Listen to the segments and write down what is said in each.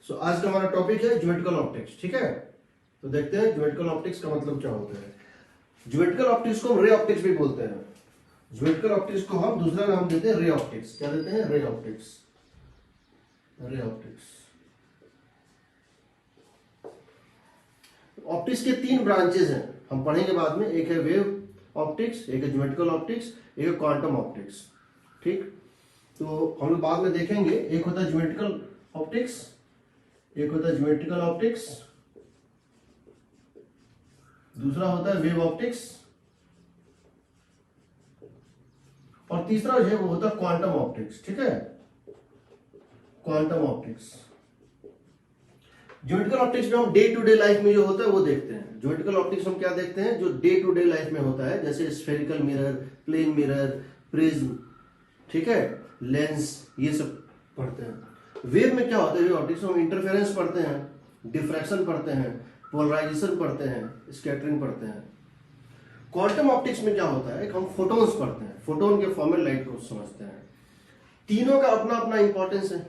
सो आज का हमारा टॉपिक है ज्योमेट्रिकल ऑप्टिक्स। ठीक है, तो देखते हैं ज्योमेट्रिकल ऑप्टिक्स का मतलब क्या होता है। ज्योमेट्रिकल ऑप्टिक्स को हम रे ऑप्टिक्स भी बोलते हैं। ज्योमेट्रिकल ऑप्टिक्स को हम दूसरा नाम देते हैं रे ऑप्टिक्स। क्या देते हैं? Ray optics. Ray optics. Optics के तीन ब्रांचेस हैं, हम पढ़ेंगे बाद में। एक है वेव ऑप्टिक्स, एक है ज्योमेट्रिकल ऑप्टिक्स, एक है क्वांटम ऑप्टिक्स। ठीक, तो हम लोग बाद में देखेंगे। एक होता है ज्योमेट्रिकल ऑप्टिक्स, एक होता है ज्योमेट्रिकल ऑप्टिक्स, दूसरा होता है वेव ऑप्टिक्स, और तीसरा जो है वो होता है क्वांटम ऑप्टिक्स। ठीक है, क्वांटम ऑप्टिक्स। ज्योमेट्रिकल ऑप्टिक्स में हम डे टू डे लाइफ में जो होता है वो देखते हैं। ज्योमेट्रिकल ऑप्टिक्स हम क्या देखते हैं? जो डे टू डे लाइफ में होता है, जैसे spherical mirror, plane mirror, prism, ठीक है, लेंस, ये सब पढ़ते हैं। वेव में क्या होता है? वेव ऑप्टिक्स में हम इंटरफेरेंस पढ़ते हैं, डिफ्रैक्शन पढ़ते हैं, पोलराइजेशन पढ़ते हैं, स्कैटरिंग पढ़ते हैं। क्वांटम ऑप्टिक्स में क्या होता है? हम फोटोन्स पढ़ते हैं, फोटोन के फॉर्म में लाइट को समझते हैं। तीनों का अपना अपना इंपॉर्टेंस है।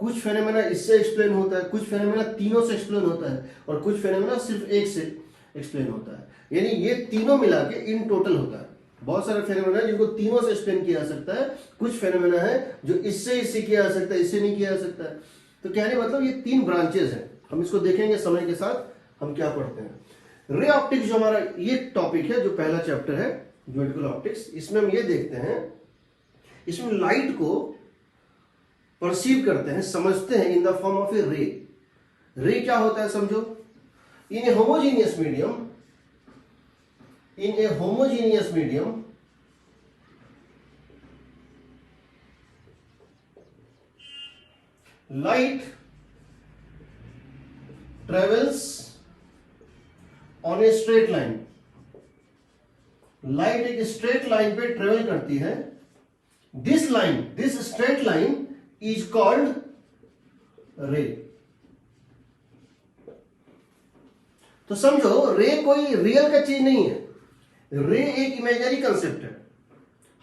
कुछ फेनोमेना इससे एक्सप्लेन होता है, कुछ फेनोमेना तीनों से एक्सप्लेन होता है, और कुछ फेनोमेना सिर्फ एक से एक्सप्लेन होता है। यानी ये तीनों मिला के इन टोटल होता है। बहुत सारे फेनोमेना है जिनको तीनों से एक्सप्लेन किया जा सकता है, कुछ फेनोमेना है जो इससे किया जा सकता है, इससे नहीं किया जा सकता है। तो कहने मतलब ये तीन ब्रांचेस हैं। हम इसको देखेंगे समय के साथ हम क्या पढ़ते हैं। रे ऑप्टिक्स जो हमारा ये टॉपिक है, जो पहला चैप्टर है ज्योमेट्रिकल ऑप्टिक्स, इसमें हम ये देखते हैं, इसमें लाइट को परसीव करते हैं, समझते हैं in the form of a ray. Ray क्या होता है समझो? In a homogeneous medium, in a homogeneous medium, light travels on a straight line. Light एक स्ट्रेट लाइन पे ट्रेवल करती है। This line, this straight line is called रे। तो समझो रे कोई रियल का चीज नहीं है, रे एक इमेजिनरी कंसेप्ट है।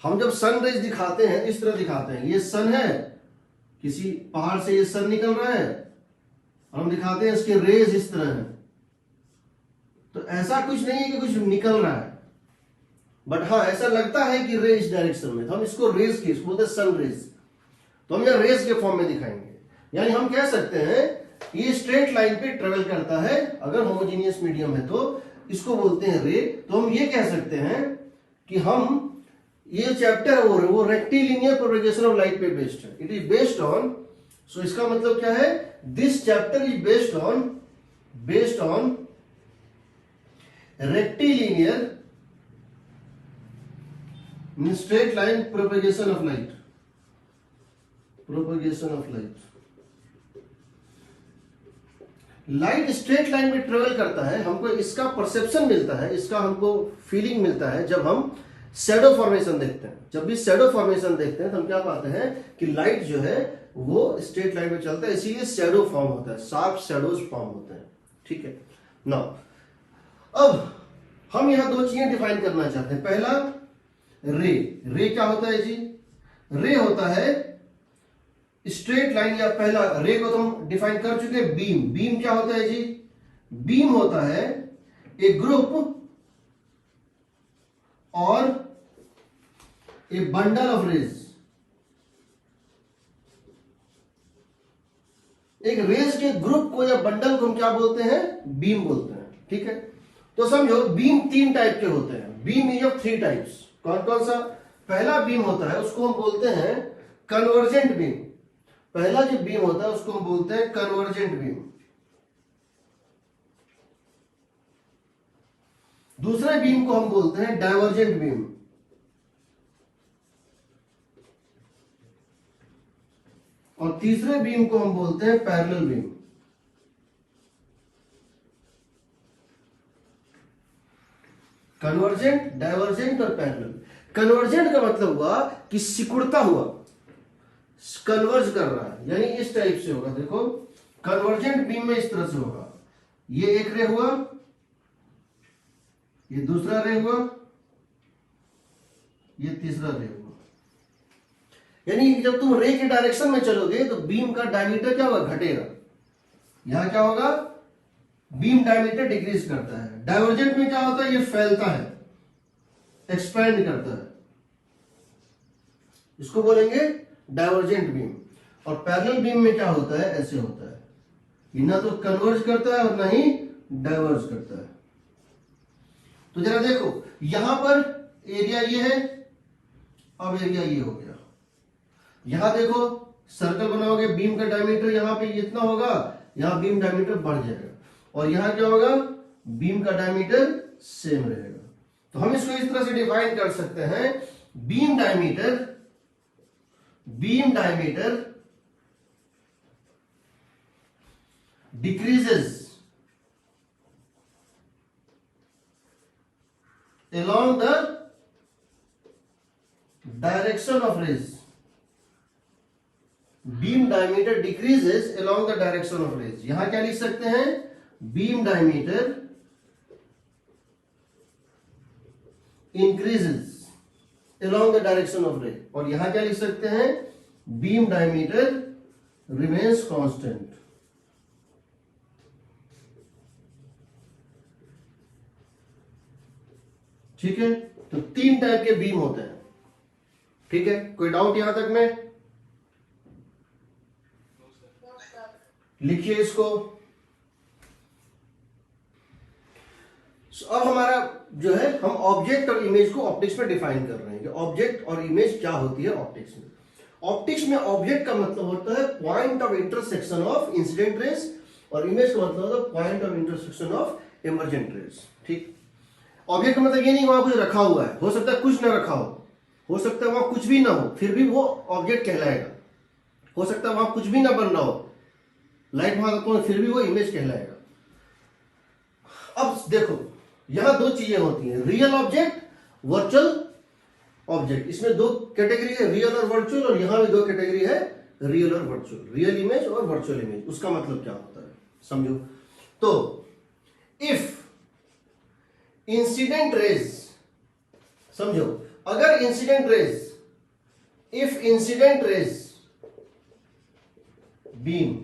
हम जब सन रेज दिखाते हैं इस तरह दिखाते हैं, ये सन है, किसी पहाड़ से ये सन निकल रहा है, और हम दिखाते हैं इसके रेज इस तरह है। तो ऐसा कुछ नहीं है कि कुछ निकल रहा है, बट हाँ ऐसा लगता है कि रे इस डायरेक्शन में, तो हम इसको रेज की, इसको बोलते हैं सन रेज। तो हम यह रेज के फॉर्म में दिखाएंगे। यानी हम कह सकते हैं ये स्ट्रेट लाइन पे ट्रेवल करता है, अगर होमोजीनियस मीडियम है तो इसको बोलते हैं रे। तो हम ये कह सकते हैं कि हम ये चैप्टर वो रेक्टिलिनियर प्रोपगेशन ऑफ लाइट पे बेस्ड है। इट इज बेस्ड ऑन, सो इसका मतलब क्या है? This chapter is based on rectilinear straight line propagation of light. Propagation of light, light straight line में ट्रेवल करता है, हमको इसका परसेप्शन मिलता है, इसका हमको फीलिंग मिलता है जब हम शैडो फॉर्मेशन देखते हैं। जब भी शैडो फॉर्मेशन देखते हैं तो हम क्या पाते हैं कि लाइट जो है वो स्ट्रेट लाइन में चलता है, इसीलिए शैडो फॉर्म होता है, शार्प शैडोज फॉर्म होते हैं। ठीक है ना। अब हम यहां दो चीजें डिफाइन करना चाहते हैं। पहला रे। रे क्या होता है जी? रे होता है स्ट्रेट लाइन, या पहला रे को तो हम डिफाइन कर चुके हैं। बीम, बीम क्या होता है जी? बीम होता है ए ग्रुप और ए बंडल ऑफ रेज। एक रेज के ग्रुप को या बंडल को हम क्या बोलते हैं? बीम बोलते हैं। ठीक है, तो समझो बीम तीन टाइप के होते हैं। Beam is of three types. कौन कौन सा? पहला बीम होता है उसको हम बोलते हैं कन्वर्जेंट बीम। पहला जो बीम होता है उसको हम बोलते हैं कन्वर्जेंट बीम। दूसरे बीम को हम बोलते हैं डाइवर्जेंट बीम। और तीसरे बीम को हम बोलते हैं पैरेलल बीम। कन्वर्जेंट, डाइवर्जेंट और पैरेलल। कन्वर्जेंट का मतलब हुआ कि सिकुड़ता हुआ, कन्वर्ज कर रहा है, यानी इस टाइप से होगा। देखो कन्वर्जेंट बीम में इस तरह से होगा, ये एक रे हुआ, ये दूसरा रे हुआ, ये तीसरा रे हुआ। यानी जब तुम रे के डायरेक्शन में चलोगे तो बीम का डायमीटर क्या होगा? घटेगा। यहां क्या होगा, बीम डायमीटर डिक्रीज करता है। डाइवर्जेंट में क्या होता है, ये फैलता है, एक्सपैंड करता है, इसको बोलेंगे डाइवर्जेंट बीम। और पैरेलल बीम में क्या होता है, ऐसे होता है, ये ना तो कन्वर्ज करता है और ना ही डाइवर्ज करता है। तो जरा देखो, यहां पर एरिया ये है, अब एरिया ये हो गया। यहां देखो सर्कल बनाओगे, बीम का डायमीटर यहां पे इतना होगा, यहां बीम डायमीटर बढ़ जाएगा, और यहां क्या होगा, बीम का डायमीटर सेम रहेगा। तो हम इसको इस तरह से डिफाइन कर सकते हैं, beam diameter decreases along the direction of rays. Beam diameter decreases along the direction of rays. यहां क्या लिख सकते हैं, beam diameter increases along the direction of ray, और यहां क्या लिख सकते हैं, beam diameter remains constant. ठीक है, तो 3 टाइप के बीम होते हैं। ठीक है, कोई डाउट यहां तक में, लिखिए इसको। अब हमारा जो है, हम ऑब्जेक्ट और इमेज को ऑप्टिक्स में डिफाइन कर रहे हैं कि ऑब्जेक्ट और इमेज क्या होती है ऑप्टिक्स में। ऑप्टिक्स में ऑब्जेक्ट का मतलब होता है point of intersection of incident rays, और इमेज का मतलब होता है point of intersection of emergent rays. ठीक, ऑब्जेक्ट का मतलब ये नहीं वहां कुछ रखा हुआ है, हो सकता है कुछ ना रखा हो सकता है वहां कुछ भी ना हो, फिर भी वो ऑब्जेक्ट कहलाएगा। हो सकता है वहां कुछ भी ना बन रहा हो, लाइट वहां तो फिर भी वो इमेज कहलाएगा। अब देखो, यहां 2 चीजें होती हैं, रियल ऑब्जेक्ट, वर्चुअल ऑब्जेक्ट। इसमें 2 कैटेगरी है, रियल और वर्चुअल, और यहां भी 2 कैटेगरी है, रियल और वर्चुअल, रियल इमेज और वर्चुअल इमेज। उसका मतलब क्या होता है समझो। तो इफ इंसिडेंट रेज, समझो, अगर incident raise, if incident raise beam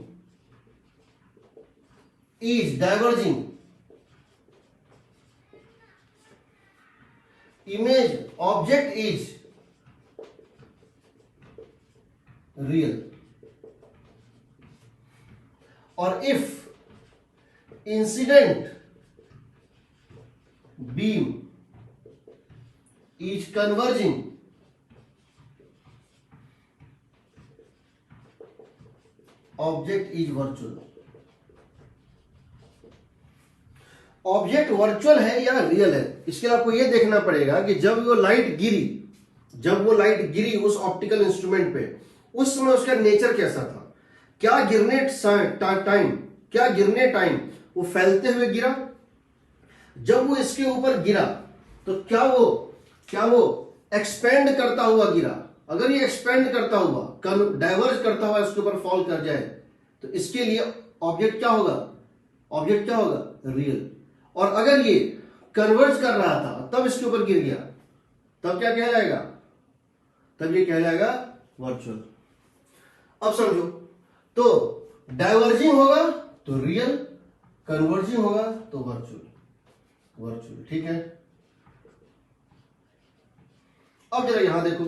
is diverging, image object is real, or if incident beam is converging, object is virtual। Object virtual है या रियल है, इसके लिए आपको यह देखना पड़ेगा कि जब वो लाइट गिरी उस ऑप्टिकल इंस्ट्रूमेंट पे, उस समय उसका नेचर कैसा था। क्या गिरने टाइम वो फैलते हुए गिरा, जब वो इसके ऊपर गिरा तो क्या वो एक्सपेंड करता हुआ गिरा। अगर ये एक्सपेंड करता हुआ, डाइवर्ज करता हुआ इसके ऊपर फॉल कर जाए, तो इसके लिए ऑब्जेक्ट क्या होगा, रियल। और अगर ये कन्वर्ज कर रहा था तब इसके ऊपर गिर गया, तब क्या कहलाएगा, तब ये कहलाएगा वर्चुअल। अब समझो, तो डाइवर्जिंग होगा तो रियल, कन्वर्जिंग होगा तो वर्चुअल। ठीक है, अब जरा यहां देखो,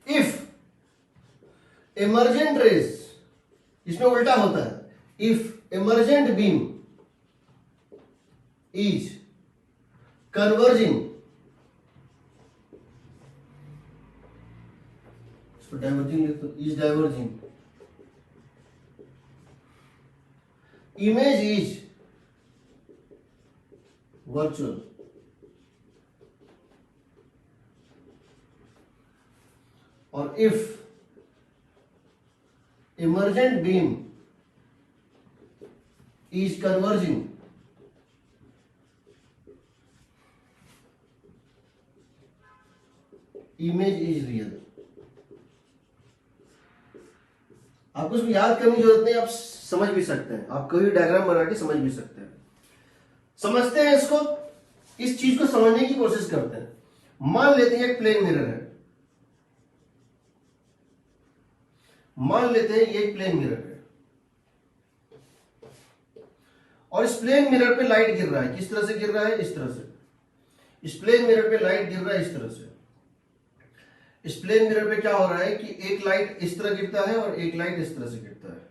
इफ इमर्जेंट रेज, इसमें उल्टा होता है, if emergent beam is converging, so diverging is diverging, image is virtual, or if emergent beam is converging, image is real. आपको इसको याद करने की जरूरत नहीं, आप समझ भी सकते हैं, आप कोई डायग्राम बना के समझ भी सकते हैं। समझते हैं इसको, इस चीज को समझने की कोशिश करते हैं। मान लेते हैं एक प्लेन मिरर है, मान लेते हैं ये एक प्लेन मिरर है। और इस प्लेन मिरर पे लाइट गिर रहा है, किस तरह से गिर रहा है, इस तरह से। इस प्लेन मिरर पे लाइट गिर रहा है इस तरह से। इस प्लेन मिरर पे क्या हो रहा है कि एक लाइट इस तरह गिरता है और एक लाइट इस तरह से गिरता है।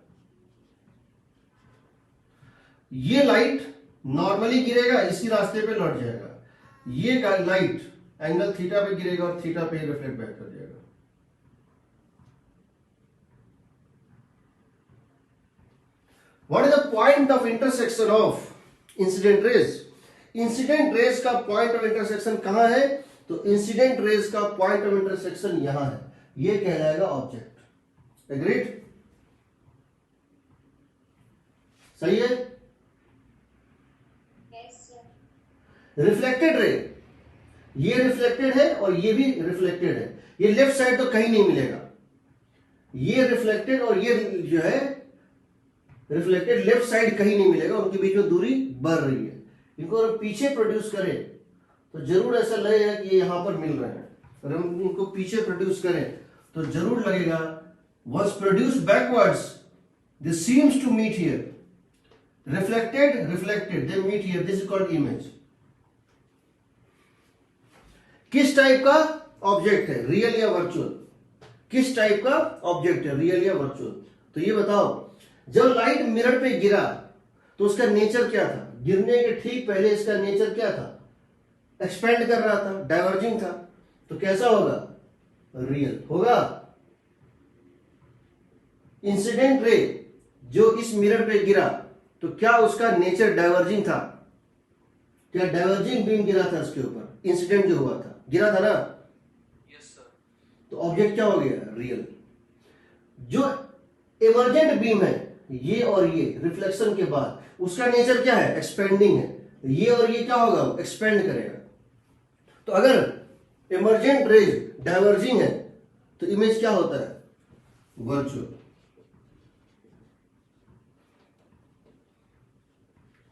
ये लाइट नॉर्मली गिरेगा, इसी रास्ते पे लौट जाएगा। ये लाइट एंगल थीटा पे गिरेगा और थीटा पे रिफ्लेक्ट बैक कर जाएगा। What is the point of intersection of incident raise? Incident raise का पॉइंट ऑफ इंटरसेक्शन कहां है? तो इंसिडेंट रेज का पॉइंट ऑफ इंटरसेक्शन यहां है, ये कहलाएगा ऑब्जेक्ट। एग्रीड? सही है। रिफ्लेक्टेड रे, ये रिफ्लेक्टेड है और ये भी रिफ्लेक्टेड है। ये लेफ्ट साइड तो कहीं नहीं मिलेगा, ये रिफ्लेक्टेड और ये जो है रिफ्लेक्टेड, लेफ्ट साइड कहीं नहीं मिलेगा, उनके बीच में दूरी बढ़ रही है। इनको अगर पीछे प्रोड्यूस करें तो जरूर ऐसा लगेगा कि ये यहां पर मिल रहे हैं। अगर हम इनको पीछे प्रोड्यूस करें तो जरूर लगेगा once produce backwards they seem to meet here, reflected reflected they meet here, this is called image. किस टाइप का ऑब्जेक्ट है, रियल या वर्चुअल? किस टाइप का ऑब्जेक्ट है, रियल या वर्चुअल? तो ये बताओ, जब लाइट मिरर पे गिरा तो उसका नेचर क्या था? गिरने के ठीक पहले इसका नेचर क्या था? एक्सपेंड कर रहा था, डाइवर्जिंग था। तो कैसा होगा? रियल होगा। इंसिडेंट रे जो इस मिरर पे गिरा तो क्या उसका नेचर डाइवर्जिंग था? क्या डाइवर्जिंग बीम गिरा था इसके ऊपर? इंसिडेंट जो हुआ था, गिरा था ना? Yes sir. तो ऑब्जेक्ट क्या हो गया? रियल। जो इमर्जेंट बीम है, ये और ये रिफ्लेक्शन के बाद, उसका नेचर क्या है? एक्सपेंडिंग है। ये और ये क्या होगा? एक्सपेंड करेगा। तो अगर इमर्जेंट रेज डाइवर्जिंग है तो इमेज क्या होता है? वर्चुअल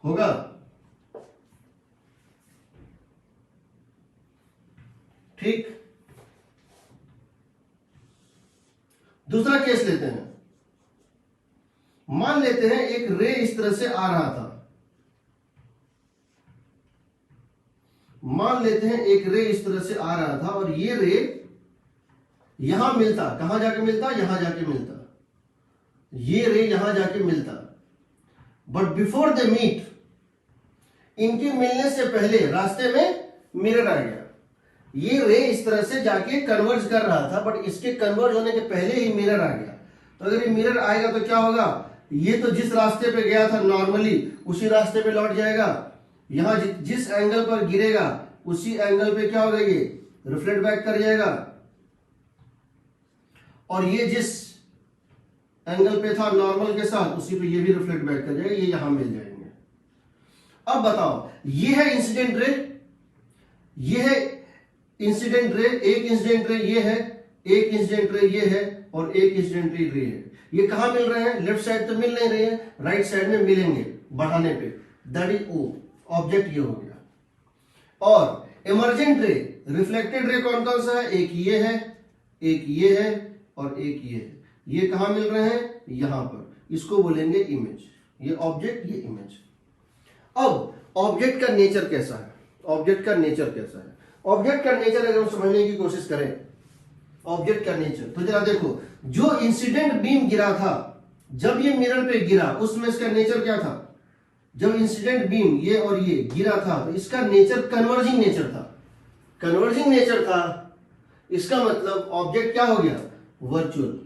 होगा। ठीक। दूसरा केस लेते हैं। मान लेते हैं एक रे इस तरह से आ रहा था। मान लेते हैं एक रे इस तरह से आ रहा था और ये रे यहां मिलता, कहां जाके मिलता? यहां जाके मिलता। ये रे यहां जाके मिलता, बट बिफोर द मीट, इनके मिलने से पहले रास्ते में मिरर आ गया। ये रे इस तरह से जाके कन्वर्ज कर रहा था, बट इसके कन्वर्ज होने के पहले ही मिरर आ गया। तो अगर ये मिरर आएगा तो क्या होगा? ये तो जिस रास्ते पे गया था नॉर्मली, उसी रास्ते पे लौट जाएगा। यहां जिस एंगल पर गिरेगा उसी एंगल पे क्या होगा? ये रिफ्लेक्ट बैक कर जाएगा। और ये जिस एंगल पे था नॉर्मल के साथ, उसी पे ये भी रिफ्लेक्ट बैक कर जाएगा। ये यहां मिल जाएंगे। अब बताओ, ये है इंसिडेंट रे, ये है इंसिडेंट रे, एक इंसिडेंट रे ये है, एक इंसिडेंट रे ये है और एक इंसिडेंट रे है। ये कहां मिल रहे हैं? लेफ्ट साइड तो मिल नहीं रहे हैं, राइट साइड में मिलेंगे बढ़ाने पे। दैट इज ओ, ऑब्जेक्ट ये हो गया। और इमर्जेंट रे, रिफ्लेक्टेड रे कौन कौन सा है? एक ये है, एक ये है और एक ये है। ये कहां मिल रहे हैं? यहां पर। इसको बोलेंगे इमेज। ये ऑब्जेक्ट, ये इमेज। अब ऑब्जेक्ट का नेचर कैसा है? ऑब्जेक्ट का नेचर कैसा है? ऑब्जेक्ट का नेचर अगर हम समझने की कोशिश करें, ऑब्जेक्ट का नेचर, तो जरा देखो, जो इंसिडेंट बीम गिरा था, जब ये मिरर पे गिरा, उसमें इसका नेचर क्या था? जब इंसिडेंट बीम ये और ये गिरा था तो इसका नेचर कन्वर्जिंग नेचर था। कन्वर्जिंग नेचर था, इसका मतलब ऑब्जेक्ट क्या हो गया? वर्चुअल।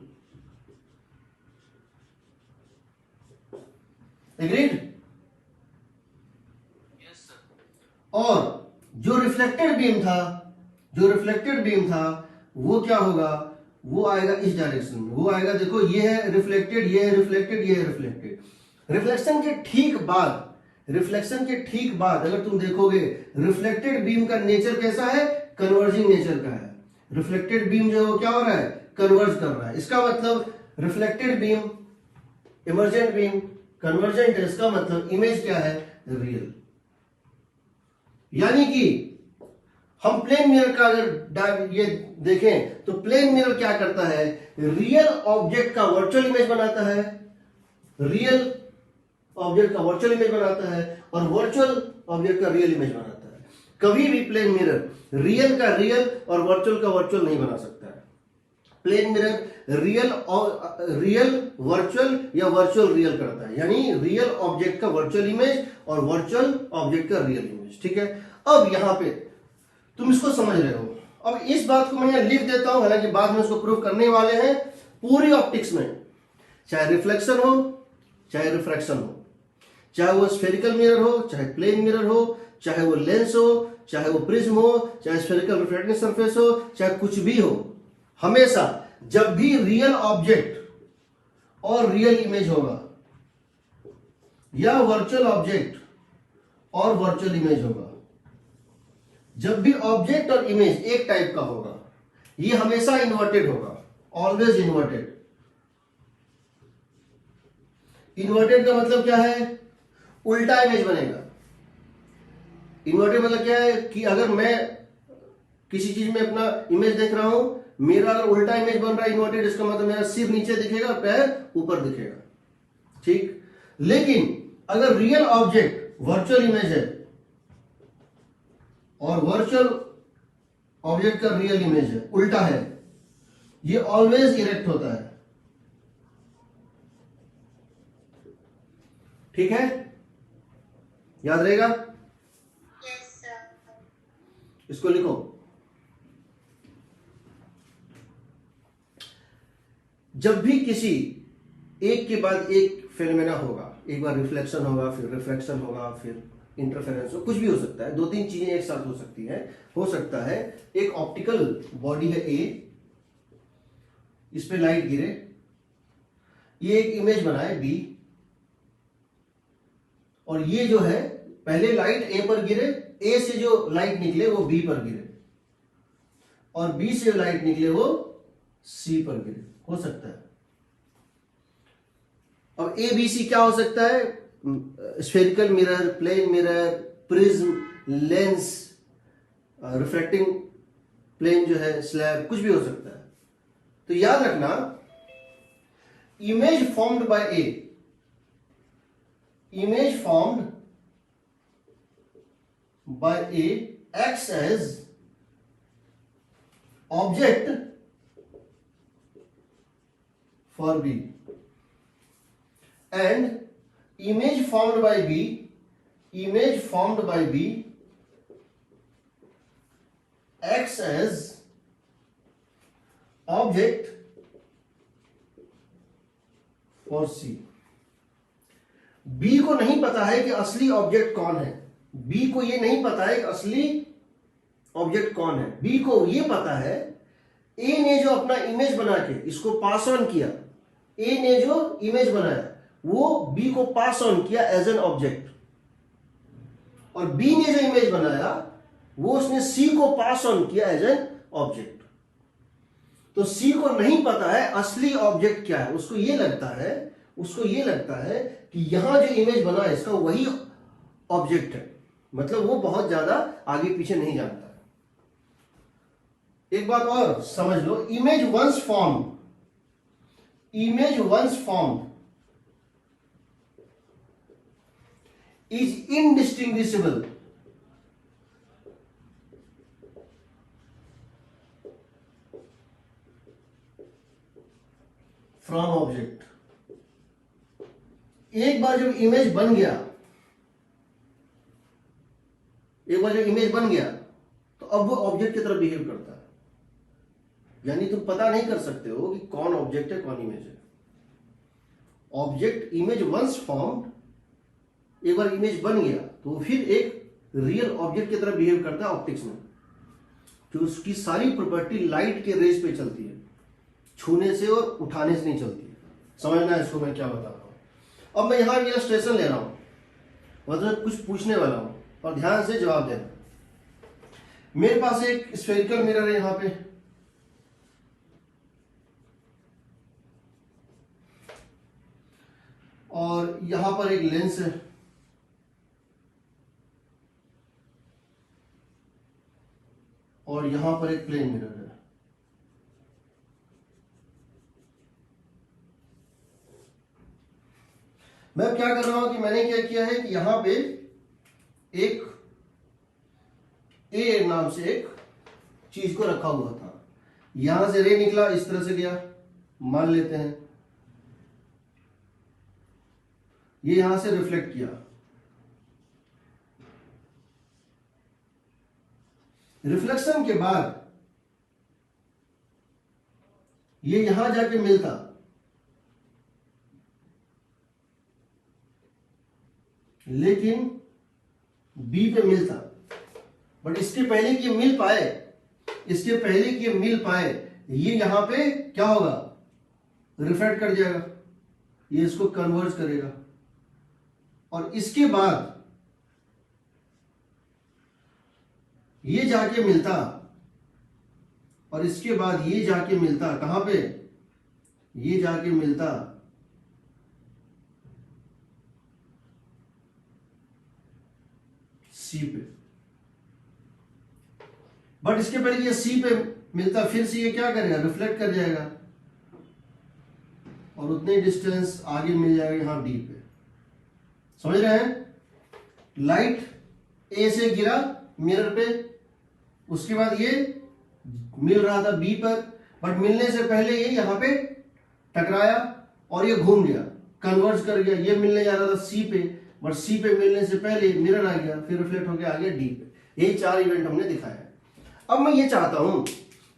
एग्रीड? Yes sir. और जो रिफ्लेक्टेड बीम था, जो रिफ्लेक्टेड बीम था, वो क्या होगा? वो आएगा इस डायरेक्शन में। वो आएगा, देखो ये है रिफ्लेक्टेड, ये है रिफ्लेक्टेड, ये है रिफ्लेक्टेड। रिफ्लेक्शन के ठीक बाद, रिफ्लेक्शन के ठीक बाद अगर तुम देखोगे, रिफ्लेक्टेड बीम का नेचर कैसा है? कन्वर्जिंग नेचर का है। रिफ्लेक्टेड बीम जो है वो क्या हो रहा है? कन्वर्ज कर रहा है। इसका मतलब reflected beam, emergent beam convergent है। इसका मतलब इमेज क्या है? रियल। यानी कि हम प्लेन मिरर का अगर ये देखें तो प्लेन मिरर क्या करता है? रियल ऑब्जेक्ट का वर्चुअल इमेज बनाता है, रियल ऑब्जेक्ट का वर्चुअल इमेज बनाता है और वर्चुअल ऑब्जेक्ट का रियल इमेज बनाता है। कभी भी प्लेन मिरर रियल का रियल और वर्चुअल का वर्चुअल नहीं बना सकता है। प्लेन मिरर रियल और रियल वर्चुअल या वर्चुअल रियल करता है, यानी रियल ऑब्जेक्ट का वर्चुअल इमेज और वर्चुअल ऑब्जेक्ट का रियल इमेज। ठीक है, अब यहां पे तुम इसको समझ रहे हो। अब इस बात को मैं यहां लिख देता हूं, हालांकि बाद में इसको प्रूव करने वाले हैं। पूरी ऑप्टिक्स में चाहे रिफ्लेक्शन हो चाहे रिफ्रैक्शन हो, चाहे वो स्फेरिकल मिरर हो चाहे प्लेन मिरर हो, चाहे वो लेंस हो चाहे वो प्रिज्म हो, चाहे स्फेरिकल रिफ्लेक्टिंग सरफेस हो, चाहे कुछ भी हो, हमेशा जब भी रियल ऑब्जेक्ट और रियल इमेज होगा या वर्चुअल ऑब्जेक्ट और वर्चुअल इमेज होगा, जब भी ऑब्जेक्ट और इमेज एक टाइप का होगा, ये हमेशा इन्वर्टेड होगा, ऑलवेज इन्वर्टेड। इन्वर्टेड का मतलब क्या है? उल्टा इमेज बनेगा। इन्वर्टेड मतलब क्या है कि अगर मैं किसी चीज में अपना इमेज देख रहा हूं, मेरा अगर उल्टा इमेज बन रहा है इन्वर्टेड, इसका मतलब मेरा सिर नीचे दिखेगा, पैर ऊपर दिखेगा। ठीक, लेकिन अगर रियल ऑब्जेक्ट वर्चुअल इमेज है और वर्चुअल ऑब्जेक्ट का रियल इमेज है, उल्टा है, ये ऑलवेज इरेक्ट होता है। ठीक है, याद रहेगा? Yes sir. इसको लिखो। जब भी किसी एक के बाद एक फेनोमेना होगा, एक बार रिफ्लेक्शन होगा, फिर रिफ्रैक्शन होगा, फिर इंटरफेरेंस हो, कुछ भी हो सकता है, दो तीन चीजें एक साथ हो सकती है। हो सकता है एक ऑप्टिकल बॉडी है ए, इस पे लाइट गिरे, ये एक इमेज बनाए बी, और ये जो है पहले लाइट ए पर गिरे, ए से जो लाइट निकले वो बी पर गिरे, और बी से लाइट निकले वो सी पर गिरे। हो सकता है। अब ए बी सी क्या हो सकता है? Spherical mirror, plane mirror, prism, lens, reflecting plane जो है, स्लैब, कुछ भी हो सकता है। तो याद रखना, image formed by A, image formed by A acts as object for B, and image formed by B acts as object for C। B को नहीं पता है कि असली ऑब्जेक्ट कौन है, बी को यह नहीं पता है कि असली ऑब्जेक्ट कौन है। बी को यह पता है, ए ने जो अपना इमेज बना के इसको पास ऑन किया, ए ने जो इमेज बनाया वो बी को पास ऑन किया एज एन ऑब्जेक्ट, और बी ने जो इमेज बनाया वो उसने सी को पास ऑन किया एज एन ऑब्जेक्ट। तो सी को नहीं पता है असली ऑब्जेक्ट क्या है, उसको ये लगता है कि यहां जो इमेज बना है इसका वही ऑब्जेक्ट है, मतलब वो बहुत ज्यादा आगे पीछे नहीं जानता है। एक बात और समझ लो, image once formed is indistinguishable from object. एक बार जब इमेज बन गया तो अब वो ऑब्जेक्ट की तरह बिहेव करता है, यानी तुम पता नहीं कर सकते हो कि कौन ऑब्जेक्ट है कौन इमेज है। ऑब्जेक्ट इमेज वंस फॉर्म्ड, एक बार इमेज बन गया तो फिर एक रियल ऑब्जेक्ट की तरह बिहेव करता है ऑप्टिक्स में, कि उसकी सारी प्रॉपर्टी लाइट के रेज पे चलती है, छूने से और उठाने से नहीं चलती है। समझना है इसको मैं क्या बता रहा हूं। अब मैं यहां इलस्ट्रेशन ले रहा हूं, मतलब कुछ पूछने वाला हूं और ध्यान से जवाब देना। मेरे पास एक स्फेरिकल मिरर है यहां पे, और यहां पर एक लेंस है, और यहां पर एक प्लेन मिरर है। मैं अब क्या कर रहा हूं कि मैंने क्या किया है कि यहां पे एक ए नाम से एक चीज को रखा हुआ था, यहां से रे निकला, इस तरह से गया, मान लेते हैं ये यहां से रिफ्लेक्ट किया, रिफ्लेक्शन के बाद ये यहां जाके मिलता, लेकिन बी पे मिलता, बट इसके पहले कि मिल पाए, इसके पहले कि मिल पाए, ये यहां पे क्या होगा, रिफ्लेक्ट कर जाएगा, ये इसको कन्वर्ज करेगा, और इसके बाद ये जाके मिलता, और इसके बाद ये जाके मिलता, कहां पे, ये जाके मिलता सी पे, बट इसके पहले ये सी पे मिलता, फिर से ये क्या करेगा, रिफ्लेक्ट कर जाएगा, और उतने डिस्टेंस आगे मिल जाएगा यहां डी पे। समझ रहे हैं? लाइट ए से गिरा मिरर पे, उसके बाद ये मिल रहा था बी पर, बट मिलने से पहले ये यहां पे टकराया और ये घूम गया, कन्वर्ज कर गया, ये मिलने जा रहा था सी पे, बट सी पे मिलने से पहले मिरर आ गया, फिर रिफ्लेक्ट होकर आ गया डी पे। यही 4 इवेंट हमने दिखाया है। अब मैं ये चाहता हूं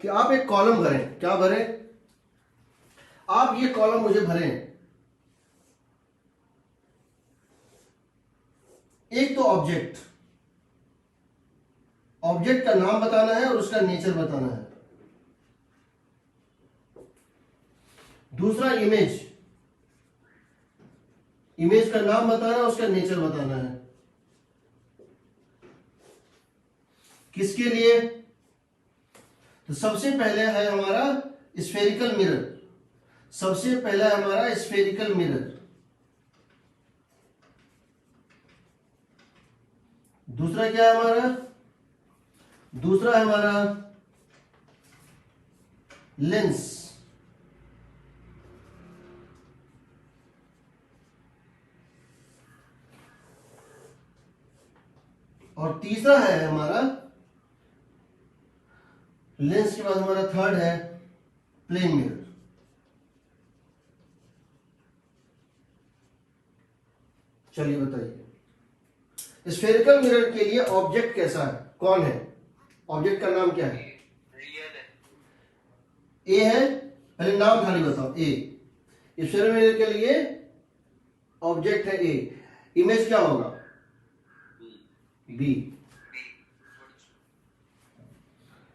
कि आप एक कॉलम भरें। क्या भरें? आप ये कॉलम मुझे भरें। एक तो ऑब्जेक्ट, ऑब्जेक्ट का नाम बताना है और उसका नेचर बताना है। दूसरा इमेज, इमेज का नाम बताना है, उसका नेचर बताना है। किसके लिए? तो सबसे पहले है हमारा स्फेरिकल मिरर, सबसे पहला है हमारा स्फेरिकल मिरर। दूसरा क्या है हमारा? दूसरा है हमारा लेंस, और तीसरा है हमारा, लेंस के बाद हमारा थर्ड है प्लेन मिरर। चलिए बताइए, स्फेरिकल मिरर के लिए ऑब्जेक्ट कैसा है, कौन है? ऑब्जेक्ट का नाम क्या है? रियल है। ए है, पहले नाम खाली बताओ। ए, स्फेरिकल मिरर के लिए ऑब्जेक्ट है ए, इमेज क्या होगा? बी।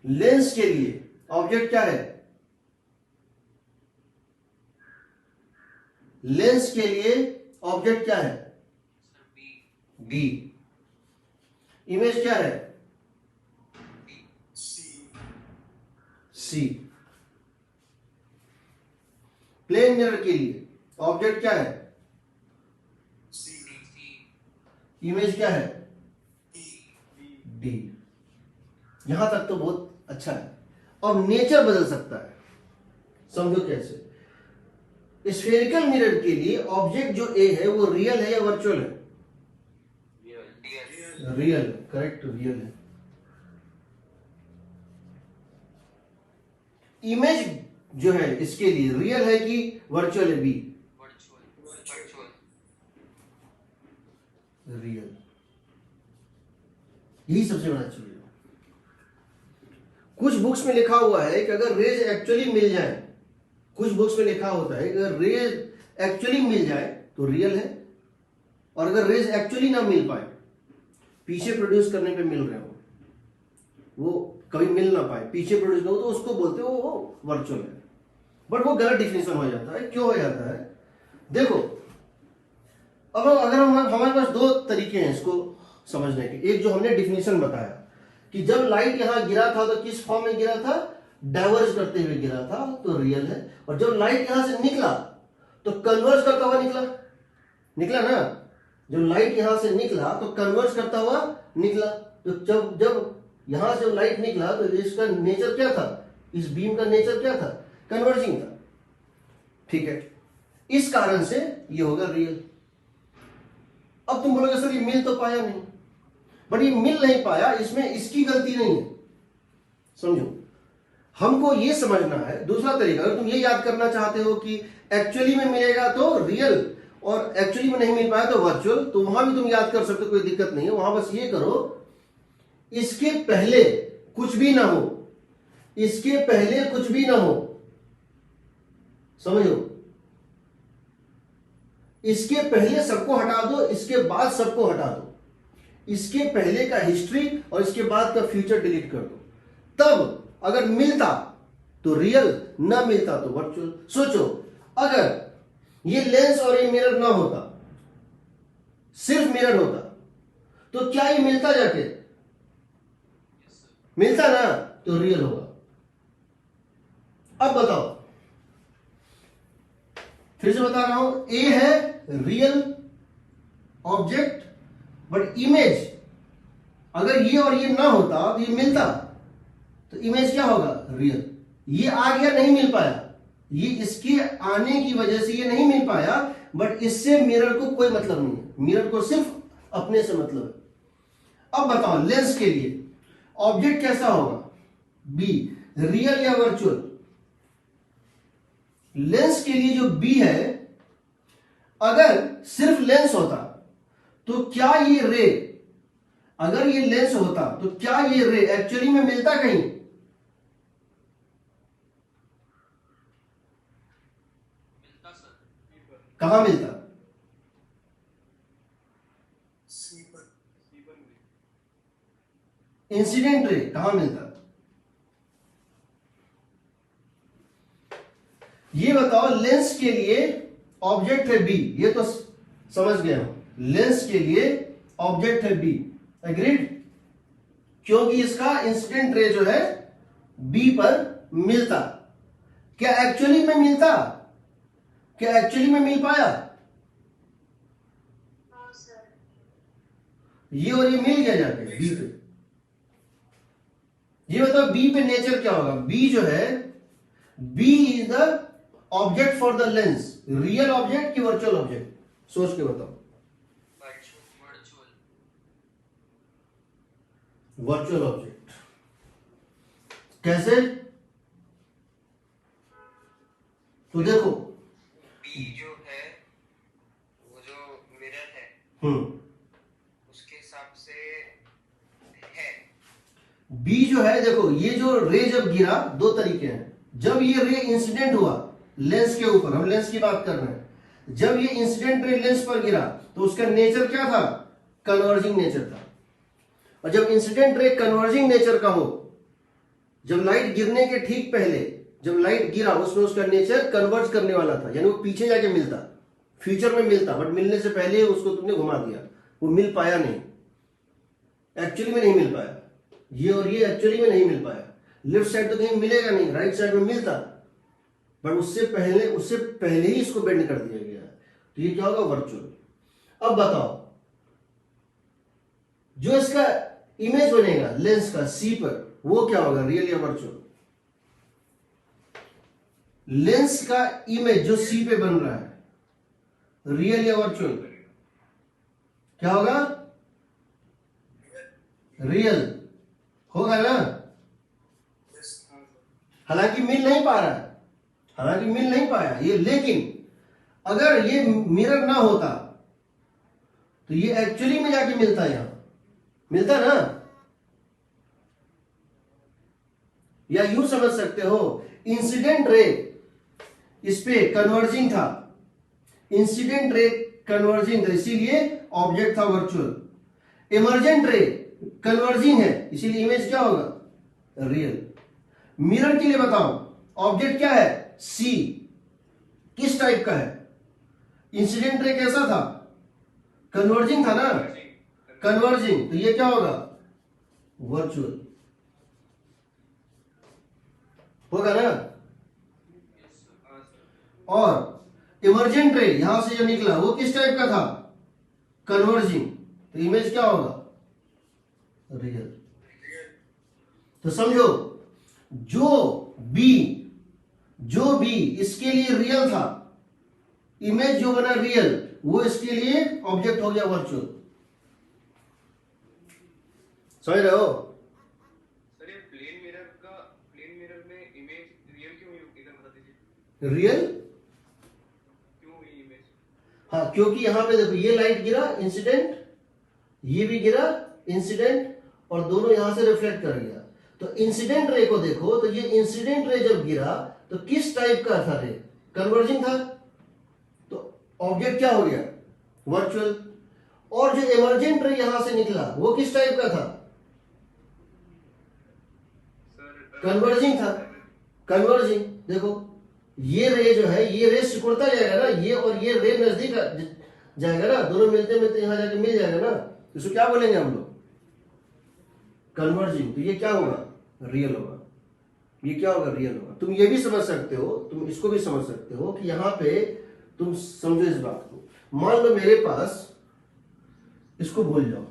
लेंस के लिए ऑब्जेक्ट क्या है? लेंस के लिए ऑब्जेक्ट क्या है? बी। इमेज क्या है? सी। प्लेन मिरर के लिए ऑब्जेक्ट क्या है? इमेज क्या है? डी। यहां तक तो बहुत अच्छा है। अब नेचर बदल सकता है, समझो कैसे। स्फेरिकल मिरर के लिए ऑब्जेक्ट जो ए है वो रियल है या वर्चुअल है? रियल, करेक्ट, रियल है। इमेज जो है इसके लिए रियल है कि वर्चुअल है? B, real. यही सबसे बड़ा चीज है। कुछ बुक्स में लिखा हुआ है कि अगर रेज एक्चुअली मिल जाए, कुछ बुक्स में लिखा होता है कि अगर रेज एक्चुअली मिल जाए तो रियल है, और अगर रेज एक्चुअली ना मिल पाए, पीछे प्रोड्यूस करने पे मिल रहे हो, वो कभी मिल ना पाए, पीछे प्रोड्यूस हो, तो उसको बोलते हो वो वर्चुअल है। बट वो गलत डिफिनेशन हो जाता है। क्यों हो जाता है? देखो, अब अगर हमारे पास दो तरीके हैं इसको समझने के। एक जो हमने डिफिनेशन बताया कि जब लाइट यहां गिरा था तो किस फॉर्म में गिरा था? डाइवर्ज करते हुए गिरा था, तो रियल है। और जब लाइट यहां से निकला तो कन्वर्ज करता हुआ निकला, निकला ना? जब लाइट यहां से निकला तो कन्वर्ज करता हुआ निकला। तो जब यहां से लाइट निकला तो इसका नेचर क्या था? इस बीम का नेचर क्या था? कन्वर्जिंग था। ठीक है, इस कारण से ये होगा रियल। अब तुम बोलोगे सर ये मिल तो पाया नहीं, बट ये मिल नहीं पाया, इसमें इसकी गलती नहीं है। समझो, हमको ये समझना है। दूसरा तरीका, अगर तुम ये याद करना चाहते हो कि एक्चुअली में मिलेगा तो रियल और एक्चुअली में नहीं मिल पाया तो वर्चुअल, तो वहां भी तुम याद कर सकते हो, कोई दिक्कत नहीं है। वहां बस ये करो, इसके पहले कुछ भी ना हो, इसके पहले कुछ भी ना हो, समझो, इसके पहले सबको हटा दो, इसके बाद सबको हटा दो, इसके पहले का हिस्ट्री और इसके बाद का फ्यूचर डिलीट कर दो। तब अगर मिलता तो रियल, ना मिलता तो वर्चुअल। सोचो, अगर ये लेंस और ये मिरर ना होता, सिर्फ मिरर होता, तो क्या ये मिलता? जाके मिलता ना, तो रियल होगा। अब बताओ, फिर से बता रहा हूं, ए है रियल ऑब्जेक्ट, बट इमेज, अगर ये और ये ना होता तो ये मिलता, तो इमेज क्या होगा? रियल। ये आ गया, नहीं मिल पाया, ये इसके आने की वजह से ये नहीं मिल पाया, बट इससे मिरर को कोई मतलब नहीं है, मिरर को सिर्फ अपने से मतलब है। अब बताओ, लेंस के लिए ऑब्जेक्ट कैसा होगा? बी, रियल या वर्चुअल? लेंस के लिए जो बी है, अगर सिर्फ लेंस होता तो क्या ये रे, अगर ये लेंस होता तो क्या ये रे एक्चुअली में मिलता कहीं? मिलता सर। कहां मिलता? इंसिडेंट रे कहां मिलता? ये बताओ, लेंस के लिए ऑब्जेक्ट है बी, ये तो समझ गया हूं, लेंस के लिए ऑब्जेक्ट है बी, एग्रीड? क्योंकि इसका इंसिडेंट रे जो है बी पर मिलता। क्या एक्चुअली में मिलता? क्या एक्चुअली में मिल पाया? No sir. ये और ये मिल गया जाके बी पे। ये बताओ, बी पे नेचर क्या होगा? बी जो है, B is the object for the lens, real object कि वर्चुअल ऑब्जेक्ट? सोच के बताओ। वर्चुअल। वर्चुअल ऑब्जेक्ट कैसे? तो देखो, बी जो है, वो जो मिरर है उसके हिसाब से है। बी जो है, देखो, ये जो रे जब गिरा, दो तरीके हैं। जब ये रे इंसिडेंट हुआ लेंस के ऊपर, हम लेंस की बात कर रहे हैं, जब ये इंसिडेंट रे लेंस पर गिरा तो उसका नेचर क्या था? कन्वर्जिंग नेचर था। और जब इंसिडेंट रे कन्वर्जिंग नेचर का हो, जब लाइट गिरने के ठीक पहले जब लाइट गिरा, उसमें उसका नेचर कन्वर्ज करने वाला था, यानी वो पीछे जाके मिलता, फ्यूचर में मिलता, बट मिलने से पहले उसको तुमने घुमा दिया, वो मिल पाया नहीं, एक्चुअली में नहीं मिल पाया। ये और ये एक्चुअली में नहीं मिल पाया। लेफ्ट साइड तो कहीं मिलेगा नहीं, राइट साइड में मिलता, बट उससे पहले ही इसको बेंड कर दिया गया। तो ये क्या होगा? वर्चुअल। अब बताओ, जो इसका इमेज बनेगा लेंस का सी पर, वो क्या होगा? रियल या वर्चुअल? लेंस का इमेज जो सी पे बन रहा है, रियल या वर्चुअल? क्या होगा? रियल होगा ना? हालांकि मिल नहीं पा रहा है, हालांकि मिल नहीं पाया ये, लेकिन अगर ये मिरर ना होता तो ये एक्चुअली में जाके मिलता, यहां मिलता ना। या यूं समझ सकते हो, इंसिडेंट रे इस पे कन्वर्जिंग था, इंसिडेंट रे कन्वर्जिंग था, इसीलिए ऑब्जेक्ट था वर्चुअल। इमर्जेंट रे कन्वर्जिंग है, इसीलिए इमेज क्या होगा? रियल। मिरर के लिए बताओ, ऑब्जेक्ट क्या है? सी, किस टाइप का है? इंसिडेंट रे कैसा था? कन्वर्जिंग था ना, कन्वर्जिंग, तो ये क्या होगा? वर्चुअल होगा ना। और इमर्जेंट रे यहां से जो निकला वो किस टाइप का था? कन्वर्जिंग, तो इमेज क्या होगा? रियल। तो समझो, जो बी इसके लिए रियल था, इमेज जो बना रियल, वो इसके लिए ऑब्जेक्ट हो गया वर्चुअल। समझ रहे हो? सर ये प्लेन मिरर में इमेज रियल क्यों हुई इधर बता दीजिए, रियल, क्यों हुई इमेज? हाँ क्योंकि यहां पे देखो ये लाइट गिरा इंसिडेंट, ये भी गिरा इंसिडेंट, और दोनों यहां से रिफ्लेक्ट कर गया। तो इंसिडेंट रे को देखो, तो ये इंसिडेंट रे जब गिरा तो किस टाइप का था रे? कन्वर्जिंग था, तो ऑब्जेक्ट क्या हो गया? वर्चुअल। और जो इमर्जेंट रे यहां से निकला वो किस टाइप का था? कन्वर्जिंग था। कन्वर्जिंग, देखो ये रे जो है, ये रे सिकुड़ता जाएगा ना, ये और ये रे नजदीक जाएगा ना, दोनों मिलते मिलते यहां जाके मिल जाएगा ना, इसको क्या बोलेंगे हम लोग? कन्वर्जिंग। तो ये क्या होगा? रियल होगा। ये क्या होगा? रियल होगा। तुम ये भी समझ सकते हो, तुम इसको भी समझ सकते हो कि यहां पे तुम समझो इस बात को। मान लो मेरे पास, इसको भूल जाओ,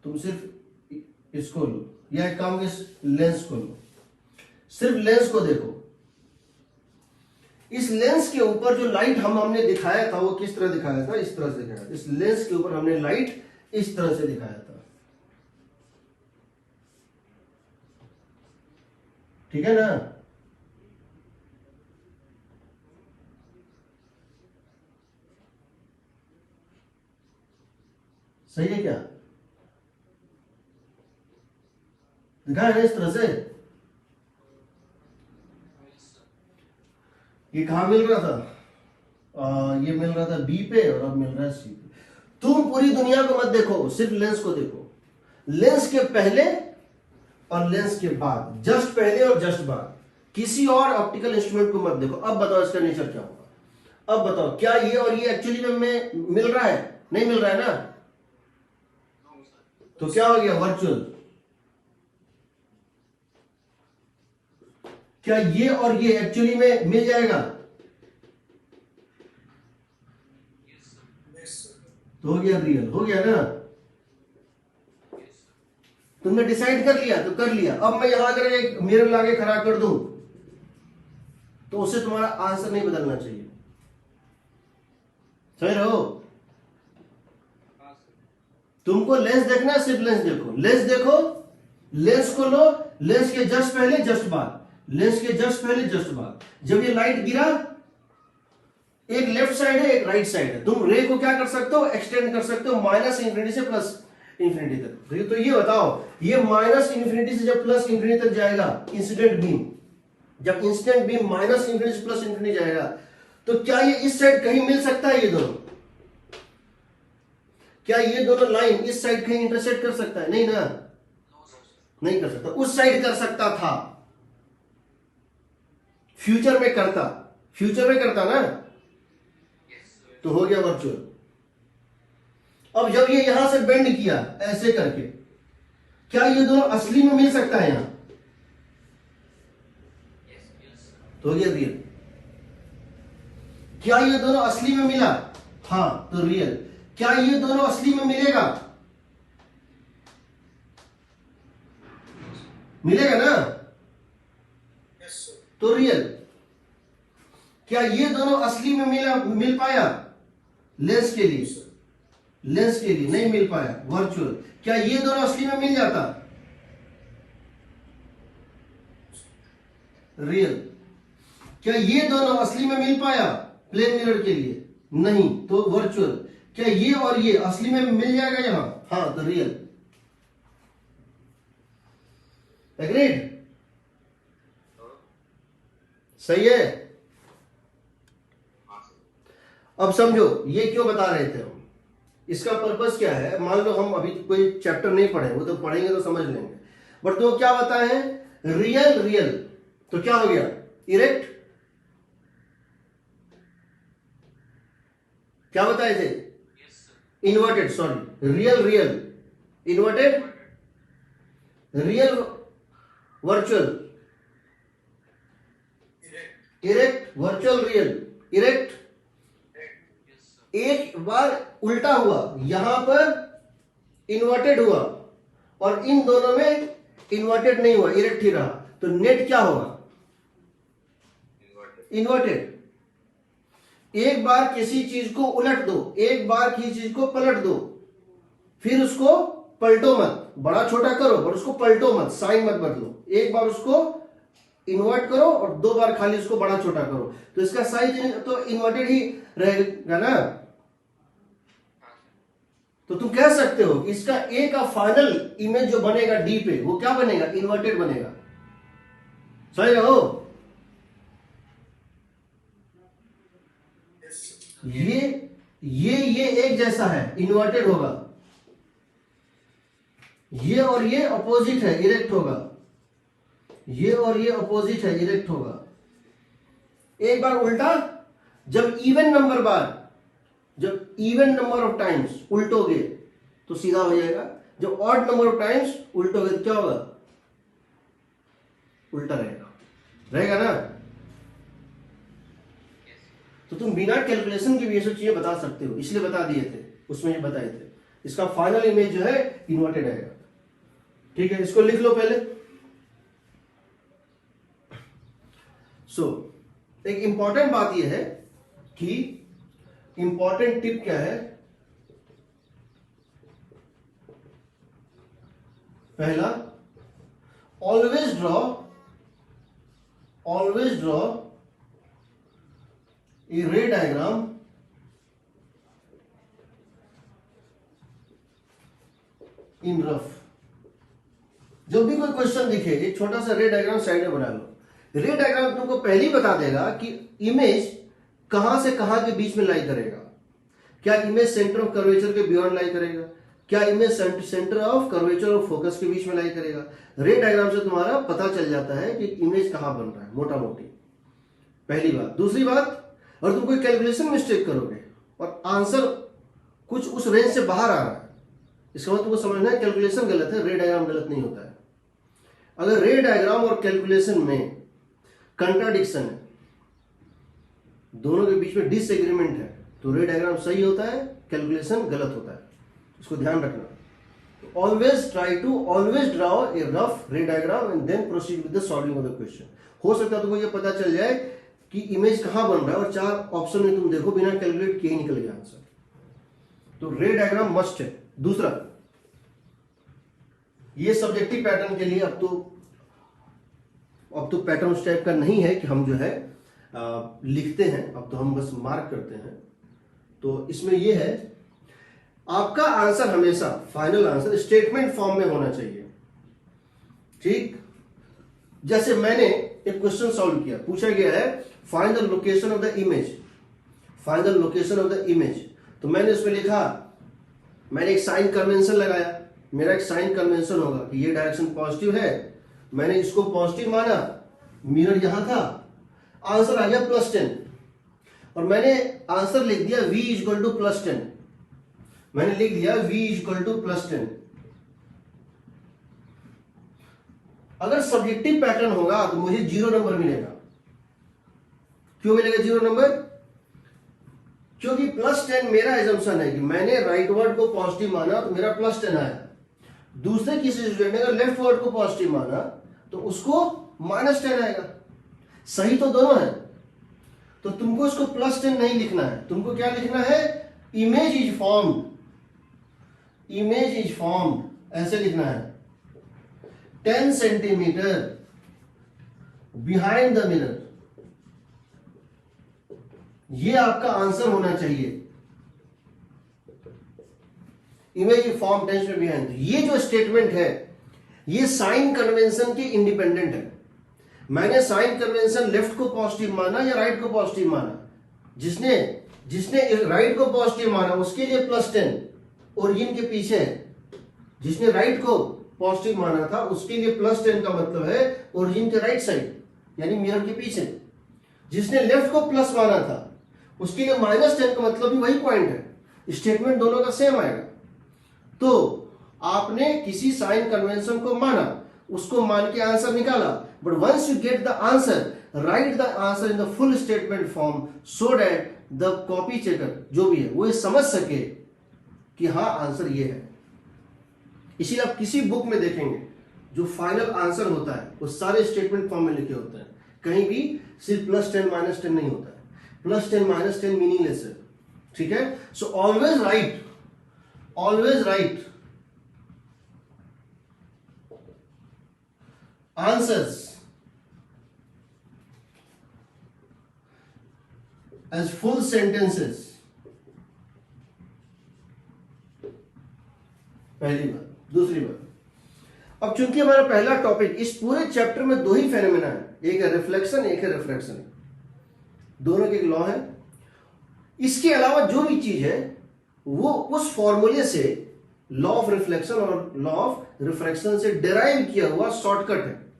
तुम सिर्फ इसको लो, या एक काम, इस लेंस को लो, सिर्फ लेंस को देखो। इस लेंस के ऊपर जो लाइट हमने दिखाया था वो किस तरह दिखाया था? इस तरह से दिखाया था। इस लेंस के ऊपर हमने लाइट इस तरह से दिखाया था, ठीक है ना? सही है क्या? दिखाया ना इस तरह से। ये कहां मिल रहा था? ये मिल रहा था बी पे, और अब मिल रहा है सी पे। तुम पूरी दुनिया को मत देखो, सिर्फ लेंस को देखो। लेंस के पहले और लेंस के बाद, जस्ट पहले और जस्ट बाद, किसी और ऑप्टिकल इंस्ट्रूमेंट को मत देखो। अब बताओ इसका नेचर क्या होगा? अब बताओ, क्या ये और ये एक्चुअली में मिल रहा है? नहीं मिल रहा है ना, तो क्या हो गया? वर्चुअल। क्या ये और ये एक्चुअली में मिल जाएगा? तो हो गया रियल, हो गया ना? तुमने डिसाइड कर लिया तो कर लिया। अब मैं यहां अगर एक मिरर लाके खड़ा कर दूं तो उससे तुम्हारा आंसर नहीं बदलना चाहिए। समझ रहे हो? तुमको लेंस देखना है, सिर्फ लेंस देखो। लेंस देखो, लेंस को लो, लेंस के जस्ट पहले जस्ट बाद, लेंस के जस्ट पहले जस्ट बाद। जब ये लाइट गिरा, एक लेफ्ट साइड है एक राइट साइड है, तुम रे को क्या कर सकते हो? एक्सटेंड कर सकते हो माइनस इंफिनिटी से प्लस इंफिनिटी तक। तो ये बताओ, ये माइनस इंफिनिटी से जब प्लस इंफिनिटी तक जाएगा इंसिडेंट बीम, जब इंसिडेंट बीम माइनस इंफिनिटी से प्लस इंफिनिटी जाएगा, तो क्या ये इस साइड कहीं मिल सकता है? ये दोनों, क्या ये दोनों लाइन इस साइड कहीं इंटरसेक्ट कर सकता है? नहीं ना, नहीं कर सकता। उस साइड कर सकता था, फ्यूचर में करता, फ्यूचर में करता ना, तो हो गया वर्चुअल। अब जब ये यहां से बेंड किया ऐसे करके, क्या ये दोनों असली में मिल सकता है? यहां तो हो गया रियल। क्या ये दोनों असली में मिला? हाँ, तो रियल। क्या ये दोनों असली में मिलेगा? मिलेगा ना, तो रियल। क्या ये दोनों असली में मिल पाया? लेंस के लिए, लेंस के लिए नहीं मिल पाया, वर्चुअल। क्या ये दोनों असली में मिल जाता? रियल। क्या ये दोनों असली में मिल पाया प्लेन मिरर के लिए? नहीं, तो वर्चुअल। क्या ये और ये असली में मिल जाएगा यहां? हाँ, तो रियल। एग्रीड? सही है। अब समझो ये क्यों बता रहे थे हम, इसका पर्पस क्या है। मान लो हम अभी कोई चैप्टर नहीं पढ़े, वो तो पढ़ेंगे तो समझ लेंगे, बट तो क्या बताए हैं? रियल रियल, तो क्या हो गया? इरेक्ट। क्या बताए थे? Inverted, sorry, real real, inverted, real virtual, erect virtual real, erect. एक बार उल्टा हुआ, यहां पर इन्वर्टेड हुआ, और इन दोनों में इन्वर्टेड नहीं हुआ, इरेक्ट ही रहा, तो नेट क्या होगा? इन्वर्टेड। एक बार किसी चीज को उलट दो, एक बार किसी चीज को पलट दो, फिर उसको पलटो मत, बड़ा छोटा करो पर उसको पलटो मत, साइन मत बदलो। एक बार उसको इन्वर्ट करो और 2 बार खाली उसको बड़ा छोटा करो, तो इसका साइज तो इन्वर्टेड ही रहेगा ना। तो तुम कह सकते हो कि इसका ए का फाइनल इमेज जो बनेगा डी पे वो क्या बनेगा, इन्वर्टेड बनेगा। सही रहो। ये एक जैसा है, इन्वर्टेड होगा। ये और ये अपोजिट है, इरेक्ट होगा। ये और ये अपोजिट है, इरेक्ट होगा। एक बार उल्टा, जब इवन नंबर ऑफ टाइम्स उल्टोगे तो सीधा हो जाएगा। जब ऑड नंबर ऑफ टाइम्स उल्टोगे तो क्या होगा, उल्टा रहेगा ना। तो तुम बिना कैलकुलेशन के भी ये सब चीजें बता सकते हो, इसलिए बता दिए थे, उसमें ये बताए थे। इसका फाइनल इमेज जो है इन्वर्टेड आएगा। ठीक है, इसको लिख लो पहले। एक इंपॉर्टेंट बात यह है कि इंपॉर्टेंट टिप क्या है, पहला, ऑलवेज ड्रॉ ए रे डायग्राम इन रफ। जब भी कोई क्वेश्चन दिखे, एक छोटा सा रे डायग्राम साइड में बना लो। रे डायग्राम तुमको पहले ही बता देगा कि इमेज कहां से कहां के बीच में लाई करेगा। क्या इमेज सेंटर ऑफ कर्वेचर के बियॉन्ड लाई करेगा, क्या इमेज सेंटर ऑफ कर्वेचर और फोकस के बीच में लाई करेगा। रे डायग्राम से तुम्हारा पता चल जाता है कि इमेज कहां बन रहा है, मोटा मोटी। पहली बात। दूसरी बात, अगर तुम कोई कैलकुलेशन मिस्टेक करोगे और आंसर कुछ उस रेंज से बाहर आ रहा है, इसका मतलब तुमको समझना है कैलकुलेशन गलत है, रे डायग्राम गलत नहीं होता है। अगर रे डायग्राम और कैलकुलेशन में कंट्राडिक्शन है, दोनों के बीच में डिसएग्रीमेंट है, तो रे डायग्राम सही होता है, कैलकुलेशन गलत होता है। इसको ध्यान रखना। Always try to always draw a rough ray diagram and then proceed with the solving of the question. हो सकता है तुमको ये पता चल जाए कि इमेज कहां बन रहा है और 4 ऑप्शन में तुम देखो, बिना कैलकुलेट किए ही निकल गया आंसर। तो रे डायग्राम मस्ट है। दूसरा, ये सब्जेक्टिव पैटर्न के लिए अब तो पैटर्न उस टाइप का नहीं है कि हम जो है लिखते हैं, अब तो हम बस मार्क करते हैं। तो इसमें यह है, आपका आंसर हमेशा फाइनल आंसर स्टेटमेंट फॉर्म में होना चाहिए। ठीक, जैसे मैंने एक क्वेश्चन सॉल्व किया, पूछा गया है find the location of the image, find the location of the image. तो मैंने उसमें लिखा, मैंने एक साइन कन्वेंशन लगाया। मेरा एक साइन कन्वेंशन होगा कि ये डायरेक्शन पॉजिटिव है, मैंने इसको पॉजिटिव माना, मिरर यहां था, आंसर आ गया +10 और मैंने आंसर लिख दिया v = +10। मैंने लिख दिया v = +10। अगर सब्जेक्टिव पैटर्न होगा तो मुझे 0 नंबर मिलेगा। क्यों मिलेगा 0 नंबर? क्योंकि +10 मेरा एजम्पशन है कि मैंने राइट वर्ड को पॉजिटिव माना तो मेरा +10 आया। दूसरे किसी स्टूडेंट ने अगर लेफ्ट वर्ड को पॉजिटिव माना तो उसको -10 आएगा। सही तो दोनों है। तो तुमको इसको +10 नहीं लिखना है, तुमको क्या लिखना है, इमेज इज फॉर्म्ड, ऐसे लिखना है 10 सेंटीमीटर बिहाइंड द मिरर। ये आपका आंसर होना चाहिए। इमेज फॉर्म 10 में बिहाइंड। ये जो स्टेटमेंट है ये साइन कन्वेंशन के इंडिपेंडेंट है। मैंने साइन कन्वेंशन लेफ्ट को पॉजिटिव माना या राइट को पॉजिटिव माना, जिसने राइट को पॉजिटिव माना उसके लिए +10 ओरिजिन के पीछे है। जिसने राइट को पॉजिटिव माना था उसके लिए +10 का मतलब है ओरिजिन के राइट साइड यानी मिरर के पीछे। जिसने लेफ्ट को प्लस माना था उसके लिए -10 का मतलब भी वही पॉइंट है। स्टेटमेंट दोनों का सेम आएगा। तो आपने किसी साइन कन्वेंशन को माना, उसको मान के आंसर निकाला, but once you get the answer, write the answer in the full statement form so that the copy checker जो भी है वो ये समझ सके कि हाँ आंसर ये है। इसीलिए आप किसी बुक में देखेंगे जो फाइनल आंसर होता है वो सारे स्टेटमेंट फॉर्म में लिखे होते हैं, कहीं भी सिर्फ +10 -10 नहीं होता है। +10 -10 मीनिंगलेस है, ठीक है। So always right answers as full sentences। पहली बात। दूसरी बात, अब चूंकि हमारा पहला टॉपिक, इस पूरे चैप्टर में दो ही फेनोमेना है, एक है रिफ्लेक्शन, एक है रिफ्रैक्शन, दोनों के एक लॉ है। इसके अलावा जो भी चीज है वो उस फॉर्मूले से, लॉ ऑफ रिफ्लेक्शन और लॉ ऑफ रिफ्रैक्शन से डिराइव किया हुआ शॉर्टकट है।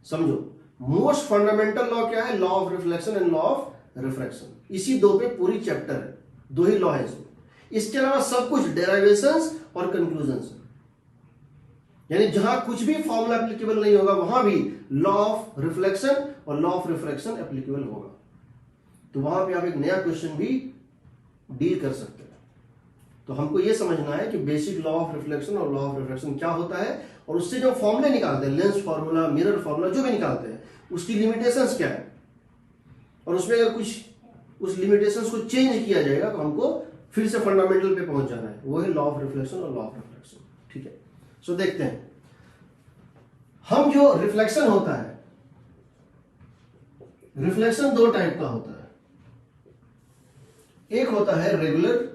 समझो, मोस्ट फंडामेंटल लॉ क्या है? Law of reflection and law of refraction. इसी दो पे पूरी चैप्टर है, दो ही लॉ है इसमें। इसके अलावा सब कुछ डेरिवेशंस और कंक्लूजन्स है, यानी जहां कुछ भी फॉर्मूला एप्लीकेबल नहीं होगा वहां भी लॉ ऑफ रिफ्लेक्शन और लॉ ऑफ रिफ्रैक्शन एप्लीकेबल होगा। तो वहां पे आप एक नया क्वेश्चन भी डील कर सकते हैं। तो हमको यह समझना है कि बेसिक लॉ ऑफ रिफ्लेक्शन और लॉ ऑफ रिफ्रैक्शन क्या होता है, और उससे जो फॉर्मूले निकालते हैं, लेंस फॉर्मूला, मिरर फॉर्मूला, जो भी निकालते हैं, उसकी लिमिटेशंस क्या है, और उसमें अगर कुछ उस लिमिटेशंस को चेंज किया जाएगा तो हमको फिर से फंडामेंटल पे पहुंच जाना है, वो है लॉ ऑफ रिफ्लेक्शन और लॉ ऑफ रिफ्रैक्शन, ठीक है। सो देखते हैं हम, जो रिफ्लेक्शन होता है, रिफ्लेक्शन दो टाइप का होता है। एक होता है रेगुलर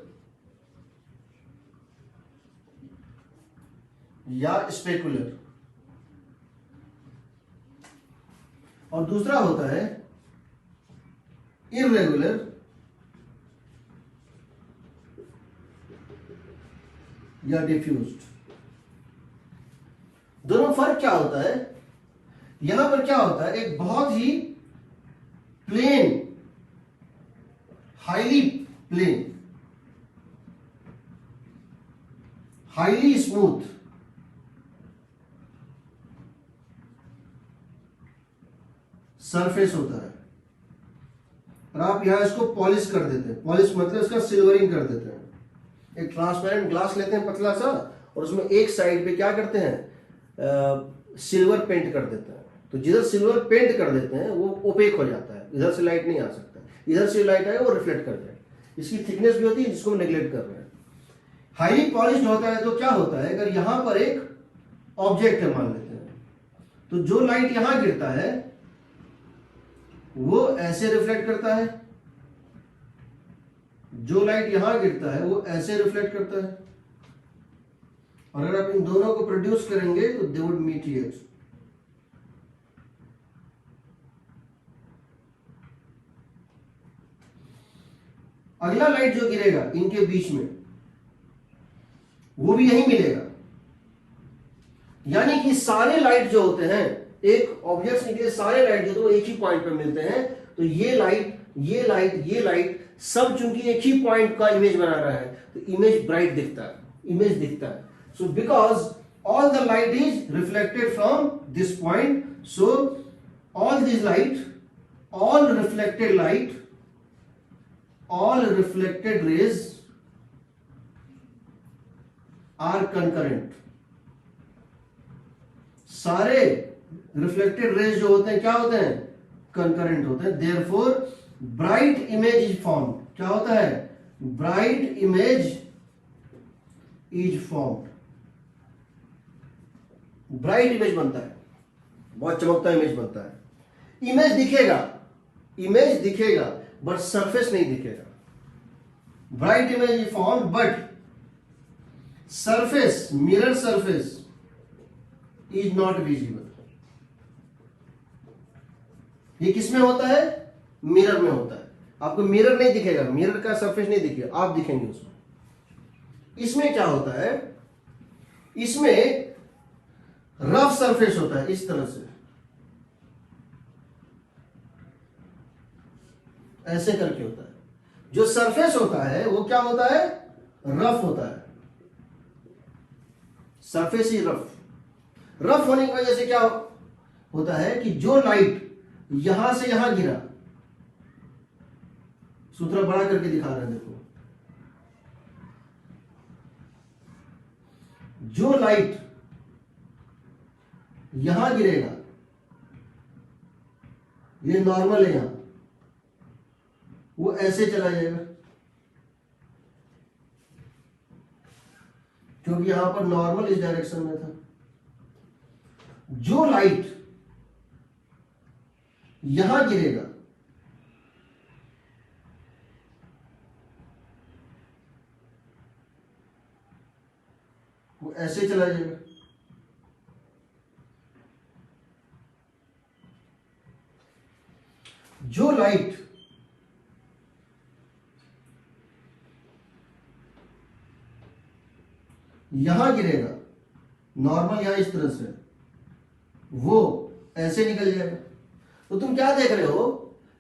या स्पेकुलर, और दूसरा होता है इर्रेगुलर या डिफ्यूज्ड। दोनों फर्क क्या होता है? यहां पर क्या होता है, एक बहुत ही plane, highly plane, highly smooth, surface होता है, और आप यहां इसको पॉलिश कर देते हैं। पॉलिश मतलब इसका सिल्वरिंग कर देते हैं। एक ट्रांसपेरेंट ग्लास लेते हैं पतला सा, और उसमें एक साइड पे क्या करते हैं, सिल्वर पेंट कर देते हैं। तो जिधर सिल्वर पेंट कर देते हैं वो ओपेक हो जाता है, इधर से लाइट नहीं आ सकता, इधर से लाइट आए वो रिफ्लेक्ट कर जाए। इसकी थिकनेस भी होती है जिसको हम नेग्लेक्ट कर रहे हैं। हाईली पॉलिश्ड होता है तो क्या होता है, अगर यहां पर एक ऑब्जेक्ट है मान लेते हैं, तो जो लाइट यहां गिरता है वो ऐसे रिफ्लेक्ट करता है, जो लाइट यहां गिरता है वो ऐसे रिफ्लेक्ट करता है, और अगर आप इन दोनों को प्रोड्यूस करेंगे तो दे वुड मीट हियर। अगला लाइट जो गिरेगा इनके बीच में वो भी यही मिलेगा, यानी कि सारे लाइट जो होते हैं, एक ऑब्जेक्ट से निकले सारे लाइट जो तो एक ही पॉइंट पे मिलते हैं। तो ये लाइट, ये लाइट, ये लाइट सब चूंकि एक ही पॉइंट का इमेज बना रहा है, तो इमेज ब्राइट दिखता है, इमेज दिखता है। So because all the light is reflected from this point, so all this light, all reflected light, all reflected rays are concurrent। सारे रिफ्लेक्टेड रेज जो होते हैं क्या होते हैं, कंकरेंट होते हैं। Therefore bright image is formed. क्या होता है, bright image is formed. Bright image बनता है, बहुत चमकता इमेज बनता है। इमेज दिखेगा, इमेज दिखेगा बट सरफेस नहीं दिखेगा। Bright image is formed but surface, mirror surface is not visible. ये किसमें होता है, मिरर में होता है। आपको मिरर नहीं दिखेगा, मिरर का सरफेस नहीं दिखेगा, आप दिखेंगे उसमें। इसमें क्या होता है, इसमें रफ सरफेस होता है, इस तरह से ऐसे करके होता है। जो सरफेस होता है वो क्या होता है, रफ होता है। सरफेस ही रफ। रफ होने की वजह से क्या होता है कि जो लाइट यहां से यहां गिरा, सूत्र बड़ा करके दिखा रहे हैं, देखो, जो लाइट यहां गिरेगा, ये नॉर्मल है यहां, वो ऐसे चला जाएगा, क्योंकि यहां पर नॉर्मल इस डायरेक्शन में था। जो लाइट यहां गिरेगा वो ऐसे चला जाएगा। जो लाइट यहां गिरेगा, नॉर्मल यहां इस तरह से, वो ऐसे निकल जाएगा। तो तुम क्या देख रहे हो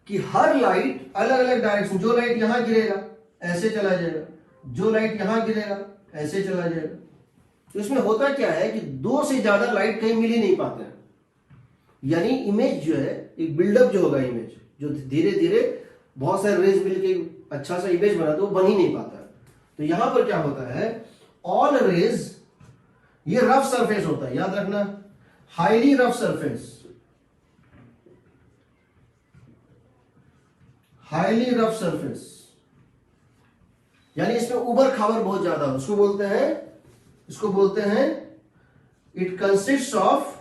कि हर लाइट अलग अलग डायरेक्शन, जो लाइट यहां गिरेगा ऐसे चला जाएगा, जो लाइट यहां गिरेगा ऐसे चला जाएगा। तो इसमें होता क्या है कि दो से ज्यादा लाइट कहीं मिल ही नहीं पाते हैं, यानी इमेज जो है एक बिल्डअप जो होगा, इमेज जो धीरे धीरे बहुत सारे रेज मिलके अच्छा सा इमेज बना तो वो बन ही नहीं पाता। तो यहां पर क्या होता है, ऑल रेज, ये रफ सरफेस होता है, याद रखना, highly rough surface, highly rough surface, यानी इसमें उबर खाबर बहुत ज्यादा हो, इसको बोलते हैं it consist of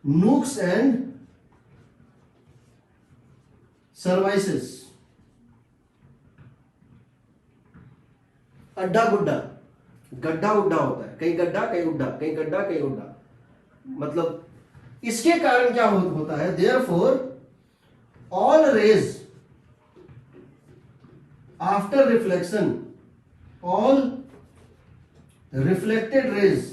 nooks and crevices, अड्डा गुड्डा, गड्ढा उड्डा होता है, कहीं गड्ढा कहीं उड्डा, कहीं गड्ढा कहीं उड्डा। मतलब इसके कारण क्या होता है, therefore all raise after reflection, all reflected rays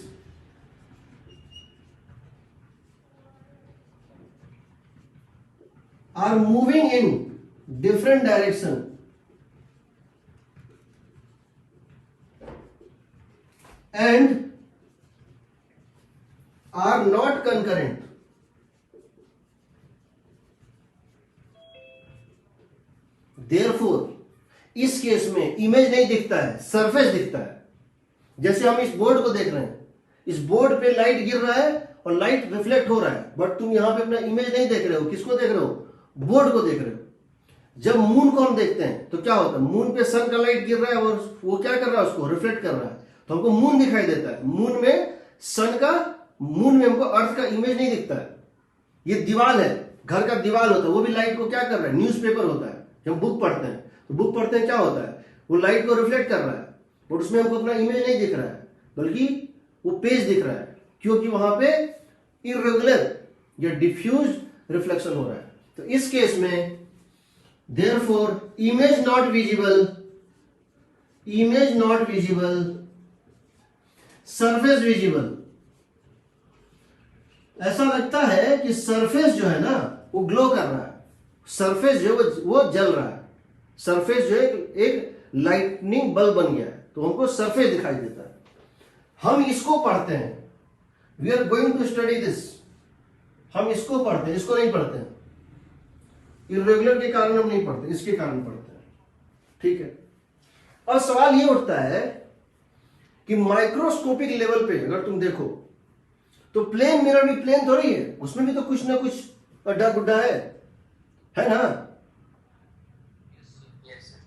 are moving in different direction and are not concurrent. Therefore इस केस में इमेज नहीं दिखता है, सरफेस दिखता है। जैसे हम इस बोर्ड को देख रहे हैं, इस बोर्ड पे लाइट गिर रहा है और लाइट रिफ्लेक्ट हो रहा है, बट तुम यहां पे अपना इमेज नहीं देख रहे हो। किसको देख रहे हो, बोर्ड को देख रहे हो। जब मून को हम देखते हैं तो क्या होता है, मून पे सन का लाइट गिर रहा है और वो क्या कर रहा है, उसको रिफ्लेक्ट कर रहा है, तो हमको मून दिखाई देता है। मून में सन का, मून में हमको अर्थ का इमेज नहीं दिखता है। ये दीवार है, घर का दीवार होता है, वो भी लाइट को क्या कर रहा है, न्यूज़पेपर होता है। जब बुक पढ़ते हैं तो बुक पढ़ते हैं क्या होता है, वो लाइट को रिफ्लेक्ट कर रहा है, बट उसमें हमको अपना इमेज नहीं दिख रहा है, बल्कि वो पेज दिख रहा है, क्योंकि वहां पे इरेगुलर या डिफ्यूज रिफ्लेक्शन हो रहा है। तो इस केस में therefore image not visible, image not visible, surface visible. ऐसा लगता है कि सरफेस जो है ना वो ग्लो कर रहा है, सरफेस जो है वो जल रहा है, सरफेस जो है एक लाइटनिंग बल्ब बन गया है, तो हमको सरफेस दिखाई देता है। हम इसको पढ़ते हैं, we are going to study this, हम इसको पढ़ते हैं, इसको नहीं पढ़ते हैं। इरेगुलर के कारण हम नहीं पढ़ते, इसके कारण पढ़ते हैं, ठीक है। और सवाल ये उठता है कि माइक्रोस्कोपिक लेवल पे अगर तुम देखो तो प्लेन मिरर भी प्लेन थोड़ी है, उसमें भी तो कुछ ना कुछ अड्डा गुड्डा है ना। Yes sir.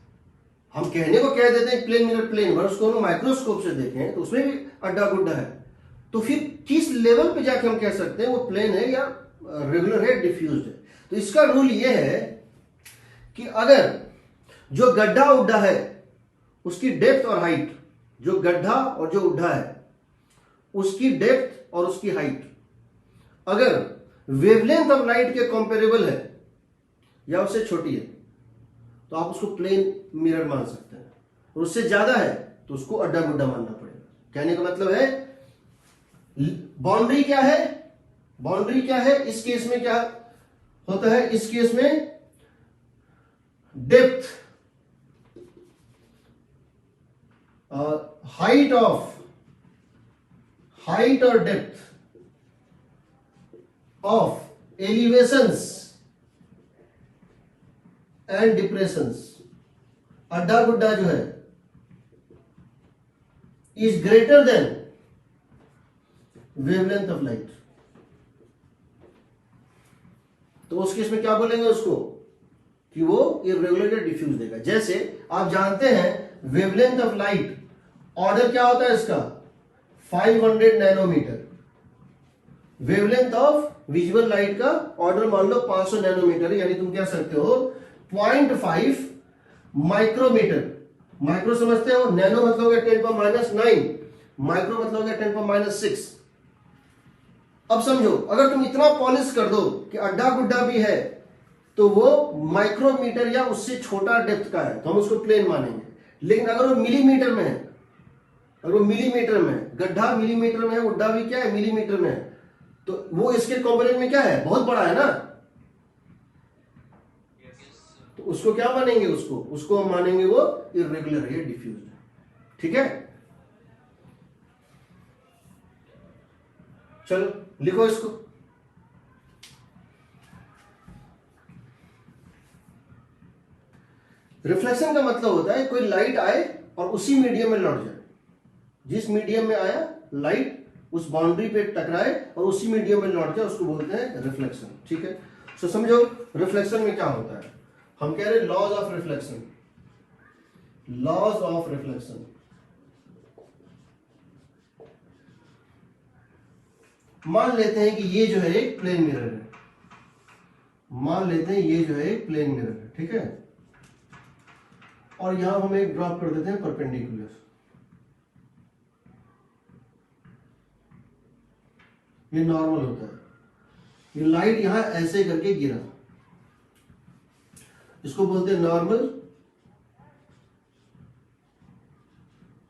हम कहने को कह देते हैं प्लेन मिरर प्लेन, पर उसको हम माइक्रोस्कोप से देखें तो उसमें भी अड्डा गुड्डा है। तो फिर किस लेवल पे जाके हम कह सकते हैं वो प्लेन है या रेगुलर है, डिफ्यूज्ड है। तो इसका रूल ये है कि अगर जो गड्ढा उड्ढा है उसकी डेप्थ और हाइट, जो गड्ढा और जो उड्ढा है उसकी डेप्थ और उसकी हाइट अगर वेवलेंथ ऑफ लाइट के कंपेरेबल है या उससे छोटी है तो आप उसको प्लेन मिरर मान सकते हैं, और उससे ज्यादा है तो उसको अड्डा गुड्डा मानना पड़ेगा। कहने का मतलब है बाउंड्री क्या है, बाउंड्री क्या है इस केस में, क्या होता है इस केस में, डेप्थ, हाइट ऑफ, हाइट और depth of elevations and depressions. अड्डा गुड्डा जो है is greater than wavelength of light. तो उस केस में क्या बोलेंगे उसको कि वो इर्रेगुलर या डिफ्यूज देगा। जैसे आप जानते हैं वेवलेंथ ऑफ लाइट ऑर्डर क्या होता है इसका 500 nanometre. Wavelength of visual light का ऑर्डर मान लो 500 नैनोमीटर, यानी तुम कह सकते हो 0.5 माइक्रोमीटर। माइक्रो समझते हो, नैनो मतलब हो गया 10⁻⁹, माइक्रो मतलब हो गया 10⁻⁶। अब समझो अगर तुम इतना पॉलिश कर दो कि अड्डा गुड्डा भी है तो वो माइक्रोमीटर या उससे छोटा डेप्थ का है तो हम उसको प्लेन मानेंगे। लेकिन अगर वो मिलीमीटर में है, अगर वो मिलीमीटर में है, गड्ढा मिलीमीटर में है, उड्डा भी क्या है मिलीमीटर में है, तो वो इसके कॉम्पोनेंट में क्या है बहुत बड़ा है ना, तो उसको क्या मानेंगे, उसको हम मानेंगे वो इर्रेगुलर है, डिफ्यूज है। ठीक है, चलो लिखो इसको। रिफ्लेक्शन का मतलब होता है कोई लाइट आए और उसी मीडियम में लौट जाए। जिस मीडियम में आया लाइट उस बाउंड्री पे टकराए और उसी मीडियम में लौट जाए, उसको बोलते हैं रिफ्लेक्शन। ठीक है, तो समझो रिफ्लेक्शन में क्या होता है। हम कह रहे laws of reflection, laws of reflection. मान लेते हैं कि ये जो है एक प्लेन मिरर है, मान लेते हैं ये जो है एक प्लेन मिरर है। ठीक है, और यहां हम एक ड्रॉप कर देते हैं परपेंडिकुलर। ये नॉर्मल होता है, ये लाइट यहां ऐसे करके गिरा, इसको बोलते हैं नॉर्मल।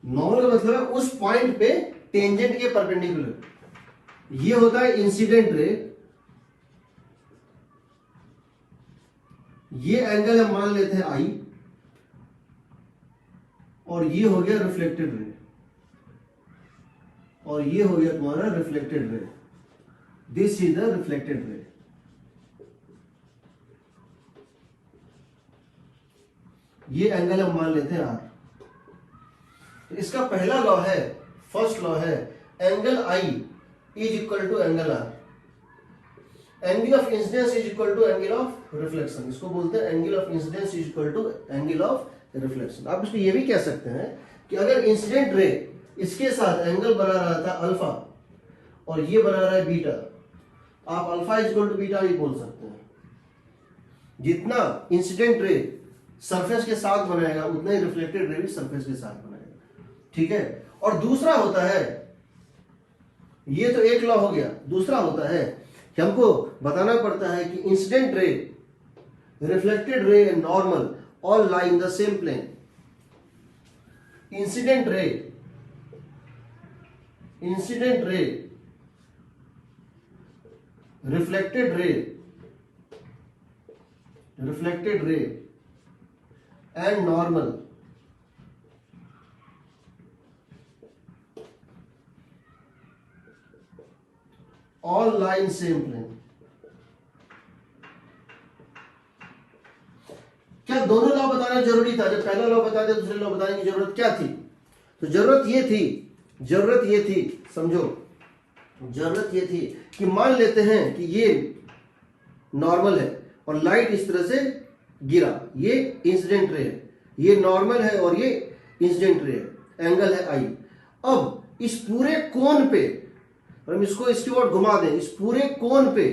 नॉर्मल का मतलब है उस पॉइंट पे टेंजेंट के परपेंडिकुलर। ये होता है इंसिडेंट रे, ये एंगल हम मान लेते हैं आई, और ये हो गया रिफ्लेक्टेड रे, और ये हो गया तुम्हारा reflected ray. This is the reflected ray. ये एंगल हम मान लेते हैं आर। तो इसका पहला लॉ है, फर्स्ट लॉ है angle I is equal to angle R. Angle of incidence is equal to angle of reflection. इसको बोलते हैं angle of incidence is equal to angle of reflection. आप इसको ये भी कह सकते हैं कि अगर इंसिडेंट रे इसके साथ एंगल बना रहा था अल्फा और ये बना रहा है बीटा, आप alpha is equal to beta भी बोल सकते हैं। जितना इंसिडेंट रे सरफेस के साथ बनाएगा उतना ही रिफ्लेक्टेड रे भी सरफेस के साथ बनाएगा। ठीक है, और दूसरा होता है, ये तो एक लॉ हो गया, दूसरा होता है कि हमको बताना पड़ता है कि incident ray, reflected ray and normal all lie in the same plane. Incident ray, reflected ray and normal all lie in same plane. क्या दोनों लॉ बताना जरूरी था? जब पहला लॉ बता दे दूसरे लॉ बताने की जरूरत क्या थी? तो जरूरत ये थी, समझो, जरूरत ये थी कि मान लेते हैं कि ये नॉर्मल है और लाइट इस तरह से गिरा, ये इंसिडेंट रे है, ये नॉर्मल है और ये इंसिडेंट रे है, एंगल है आई। अब इस पूरे कोन पे, और हम इसको इसकी ओर घुमा दें, इस पूरे कोन पे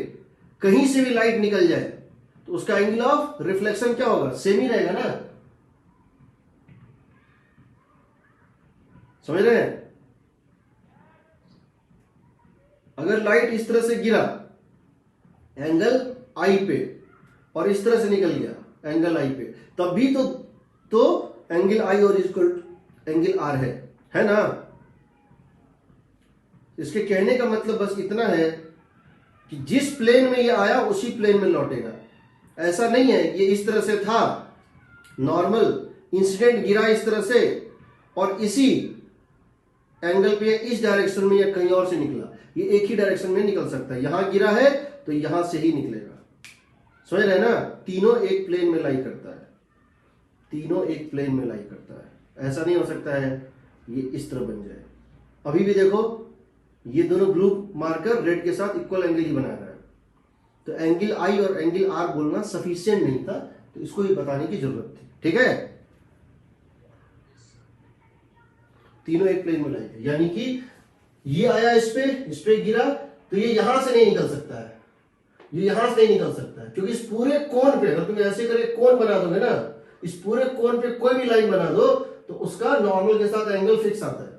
कहीं से भी लाइट निकल जाए तो उसका एंगल ऑफ रिफ्लेक्शन क्या होगा? सेम ही रहेगा ना। समझ रहे हैं? अगर लाइट इस तरह से गिरा एंगल आई पे और इस तरह से निकल गया एंगल आई पे, तब भी तो एंगल आई और इक्वल एंगल आर है ना। इसके कहने का मतलब बस इतना है कि जिस प्लेन में ये आया उसी प्लेन में लौटेगा। ऐसा नहीं है ये इस तरह से था नॉर्मल, इंसिडेंट गिरा इस तरह से और इसी एंगल पे इस डायरेक्शन में या कहीं और से निकला, ये एक ही डायरेक्शन में निकल सकता है। यहां गिरा है तो यहां से ही निकलेगा। समझ रहे हैं ना? तीनों एक प्लेन में लाई करता है, तीनों एक प्लेन में लाई करता है। ऐसा नहीं हो सकता है ये इस तरह बन जाए। अभी भी देखो ये दोनों ब्लू मार्कर रेड के साथ इक्वल एंगल ही बना रहा है, तो एंगल आई और एंगल आर बोलना सफिशिएंट नहीं था, तो इसको ये बताने की जरूरत थी। ठीक है, तीनों एक प्लेन में लाए, यानी कि ये आया इस पे गिरा, तो ये यहां से नहीं निकल सकता है, ये यहां से नहीं निकल सकता है, क्योंकि इस पूरे कोण पे अगर तुम ऐसे करके कोण बना दोगे ना, इस पूरे कोण पे कोई भी लाइन बना दो तो उसका नॉर्मल के साथ एंगल फिक्स आता है।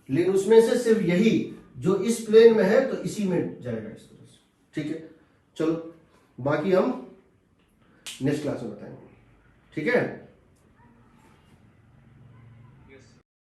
लेकिन उसमें से सिर्फ यही जो इस प्लेन में है तो इसी में जाएगा इस तरह से। ठीक है, चलो बाकी हम नेक्स्ट क्लास में बताएंगे। ठीक है।